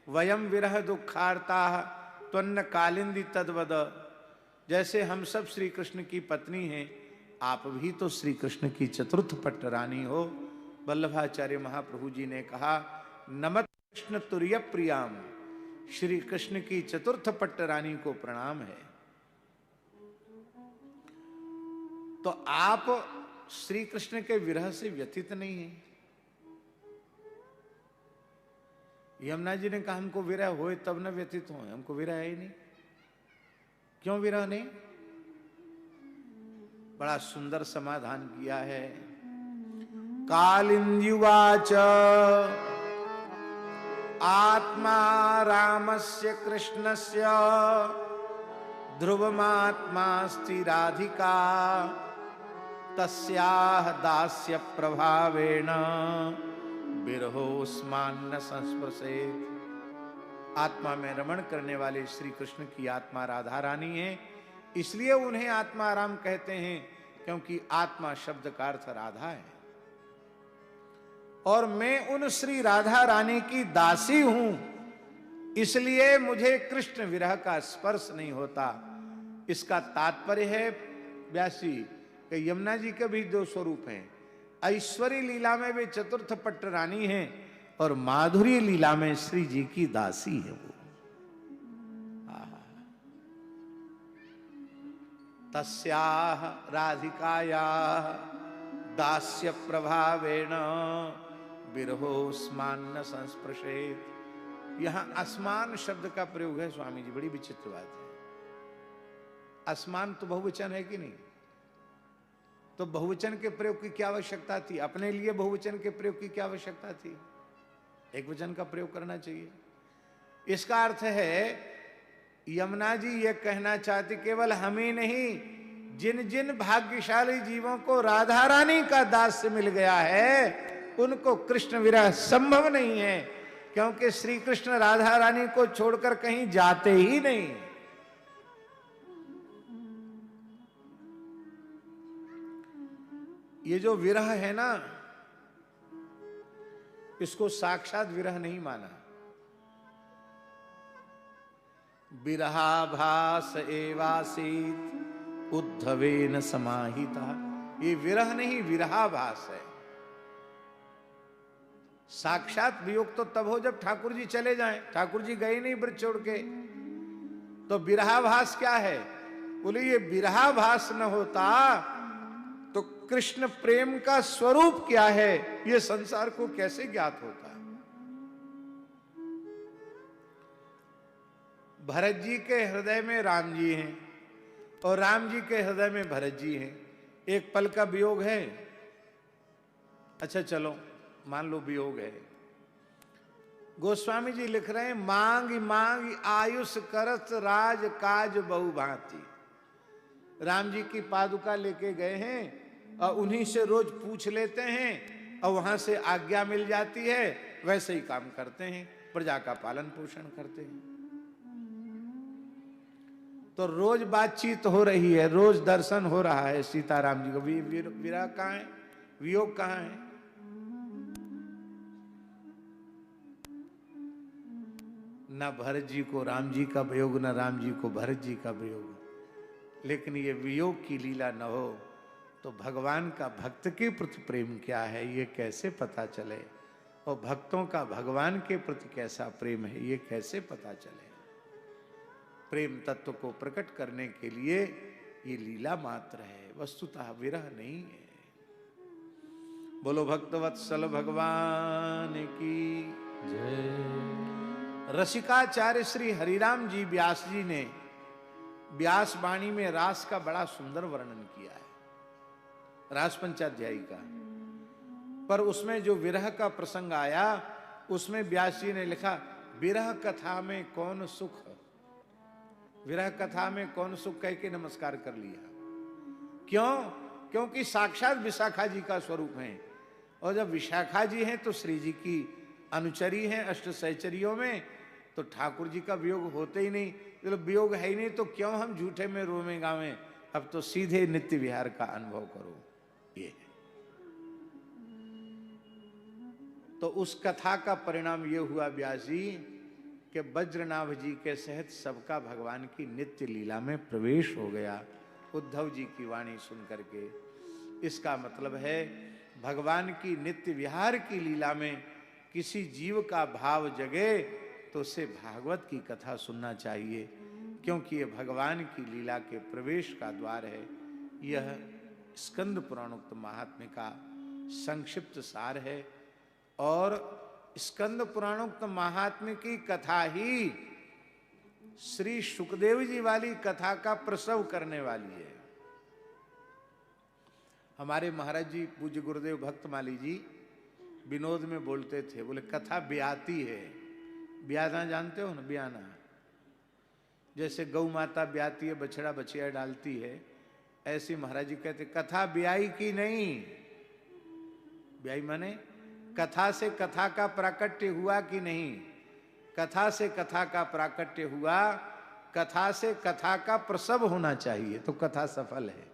वयम विरह दुखार्ता त्वन्न कालिंदी तद्वद। जैसे हम सब श्री कृष्ण की पत्नी हैं, आप भी तो श्री कृष्ण की चतुर्थ पट्ट रानी हो। वल्लभाचार्य महाप्रभु जी ने कहा, नमत कृष्ण तुर्य प्रियाम, श्री कृष्ण की चतुर्थ पट्ट रानी को प्रणाम है। तो आप श्री कृष्ण के विरह से व्यथित नहीं है। यमुना जी ने कहा हमको विरह होए तब न व्यतीत हो, हमको विरह है ही नहीं। क्यों विरह नहीं? बड़ा सुंदर समाधान किया है। कालिंद्युवाच आत्मा रामस्य कृष्णस्य ध्रुवमात्मास्ति राधिका तस्याह दास्य प्रभावेण बिरहोस्मान्न संस्पृशेत। आत्मा में रमण करने वाले श्री कृष्ण की आत्मा राधा रानी है, इसलिए उन्हें आत्मा राम कहते हैं, क्योंकि आत्मा शब्द का अर्थ राधा है। और मैं उन श्री राधा रानी की दासी हूं, इसलिए मुझे कृष्ण विरह का स्पर्श नहीं होता। इसका तात्पर्य है व्यास जी कि यमुना जी के भी दो स्वरूप हैं। ऐश्वर्य लीला में वे चतुर्थ पट्ट रानी हैं और माधुरी लीला में श्री जी की दासी है वो। तस्याह राधिकायाः दास्य प्रभावेण बिरहोस्मान्न संस्पृशेत। यहां असमान शब्द का प्रयोग है स्वामी जी, बड़ी विचित्र बात है। असमान तो बहुवचन है कि नहीं? तो बहुवचन के प्रयोग की क्या आवश्यकता थी? अपने लिए बहुवचन के प्रयोग की क्या आवश्यकता थी? एक वचन का प्रयोग करना चाहिए। इसका अर्थ है यमुना जी ये कहना चाहती केवल हम ही नहीं, जिन जिन भाग्यशाली जीवों को राधा रानी का दास से मिल गया है उनको कृष्ण विरह संभव नहीं है, क्योंकि श्री कृष्ण राधा रानी को छोड़कर कहीं जाते ही नहीं। ये जो विरह है ना, इसको साक्षात विरह नहीं माना। विरहाभास एवासीत उद्धवेन समाहिता। ये विरह नहीं, विरहाभास है। साक्षात वियोग तो तब हो जब ठाकुर जी चले जाएं। ठाकुर जी गए नहीं ब्रज छोड़ के, तो विरहाभास क्या है? बोले ये विरहाभास न होता तो कृष्ण प्रेम का स्वरूप क्या है ये संसार को कैसे ज्ञात होता? भरत जी के हृदय में राम जी हैं और राम जी के हृदय में भरत जी हैं। एक पल का वियोग है, अच्छा चलो मान लो वियोग है। गोस्वामी जी लिख रहे हैं मांग मांग आयुष करत राज काज बहु भांति। राम जी की पादुका लेके गए हैं और उन्हीं से रोज पूछ लेते हैं और वहां से आज्ञा मिल जाती है, वैसे ही काम करते हैं, प्रजा का पालन पोषण करते हैं। तो रोज बातचीत हो रही है, रोज दर्शन हो रहा है सीताराम जी को। विरह कहां है, वियोग कहां है? न भरत जी को राम जी का वियोग, न राम जी को भरत जी का वियोग। लेकिन ये वियोग की लीला न हो तो भगवान का भक्त के प्रति प्रेम क्या है ये कैसे पता चले, और भक्तों का भगवान के प्रति कैसा प्रेम है ये कैसे पता चले? प्रेम तत्व को प्रकट करने के लिए ये लीला मात्र है, वस्तुतः विरह नहीं है। बोलो भक्तवत्सल भगवान की जय। रसिकाचार्य श्री हरिराम जी व्यास जी ने व्यास वाणी में रास का बड़ा सुंदर वर्णन किया है, रास पंचाध्यायी का। पर उसमें जो विरह का प्रसंग आया उसमें व्यास जी ने लिखा विरह कथा में कौन सुख, विरह कथा में कौन सुख कह के नमस्कार कर लिया। क्यों? क्योंकि साक्षात विशाखा जी का स्वरूप है, और जब विशाखा जी हैं तो श्री जी की अनुचरी हैं अष्ट सहचरियों में, तो ठाकुर जी का वियोग होते ही नहीं। चलो वियोग है ही नहीं तो क्यों हम झूठे में रोवे गावें, अब तो सीधे नित्य विहार का अनुभव करो। ये तो उस कथा का परिणाम ये हुआ व्यास जी कि वज्रनाभ जी के सहित सबका भगवान की नित्य लीला में प्रवेश हो गया उद्धव जी की वाणी सुन करके। इसका मतलब है भगवान की नित्य विहार की लीला में किसी जीव का भाव जगे तो उसे भागवत की कथा सुनना चाहिए, क्योंकि ये भगवान की लीला के प्रवेश का द्वार है। यह स्कंद पुराणोक्त महात्म्य का संक्षिप्त सार है, और स्कंद पुराणोक्त महात्म्य की कथा ही श्री सुखदेव जी वाली कथा का प्रसव करने वाली है। हमारे महाराज जी पूज्य गुरुदेव भक्तमाली जी विनोद में बोलते थे, बोले कथा ब्याती है। ब्याना जानते हो ना, ब्याना जैसे गौ माता ब्याती है, बछड़ा बछिया डालती है, ऐसी महाराज जी कहते कथा ब्याई की नहीं। ब्याई माने कथा से कथा का प्राकट्य हुआ कि नहीं, कथा से कथा का प्राकट्य हुआ, कथा से कथा का प्रसव होना चाहिए तो कथा सफल है।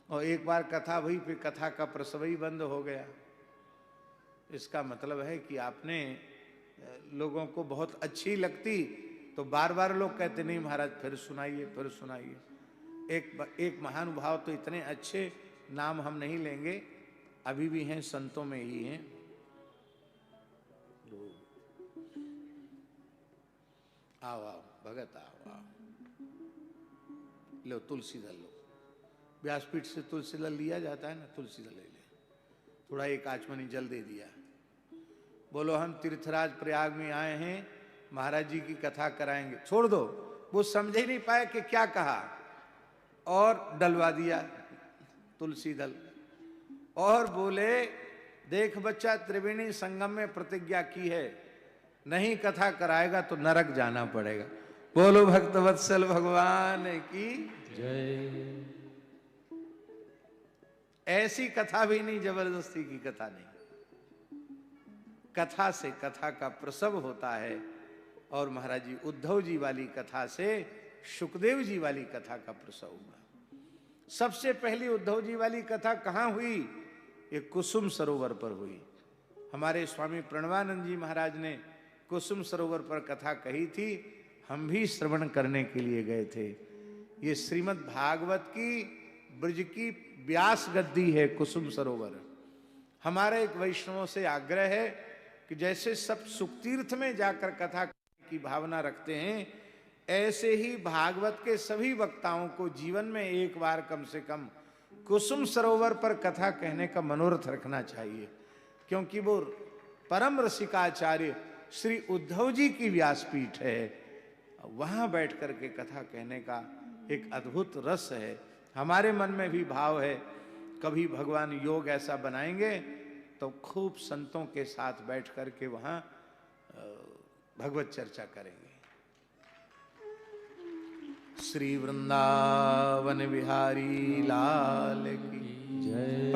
और एक बार कथा हुई फिर कथा का प्रसव ही बंद हो गया, इसका मतलब है कि आपने लोगों को बहुत अच्छी लगती तो बार बार लोग कहते नहीं महाराज फिर सुनाइए फिर सुनाइए। एक महानुभाव तो इतने अच्छे, नाम हम नहीं लेंगे, अभी भी हैं, संतों में ही हैं। आओ आओ भगत आओ आओ, लो तुलसी दल लो, व्यासपीठ से तुलसी दल लिया जाता है ना, तुलसी दल ले ले, थोड़ा एक आचमनी जल दे दिया। बोलो हम तीर्थराज प्रयाग में आए हैं, महाराज जी की कथा कराएंगे। छोड़ दो, वो समझ ही नहीं पाए कि क्या कहा, और डलवा दिया तुलसी दल। और बोले देख बच्चा, त्रिवेणी संगम में प्रतिज्ञा की है, नहीं कथा कराएगा तो नरक जाना पड़ेगा। बोलो भक्त वत्सल भगवान की जय। ऐसी कथा भी नहीं, जबरदस्ती की कथा नहीं, कथा से कथा का प्रसव होता है। और महाराज जी उद्धव जी वाली कथा से सुखदेव जी वाली कथा का प्रसव हुआ। सबसे पहली उद्धव जी वाली कथा कहाँ हुई? ये कुसुम सरोवर पर हुई। हमारे स्वामी प्रणवानंद जी महाराज ने कुसुम सरोवर पर कथा कही थी, हम भी श्रवण करने के लिए गए थे। ये श्रीमद् भागवत की ब्रज की व्यास गद्दी है कुसुम सरोवर। हमारा एक वैष्णवों से आग्रह है कि जैसे सब सुखतीर्थ में जाकर कथा की भावना रखते हैं, ऐसे ही भागवत के सभी वक्ताओं को जीवन में एक बार कम से कम कुसुम सरोवर पर कथा कहने का मनोरथ रखना चाहिए, क्योंकि वो परम रसिकाचार्य श्री उद्धव जी की व्यासपीठ है। वहां बैठ करके कथा कहने का एक अद्भुत रस है। हमारे मन में भी भाव है, कभी भगवान योग ऐसा बनाएंगे तो खूब संतों के साथ बैठ करके वहां भगवत चर्चा करेंगे। श्री वृंदावन बिहारी लाल की जय।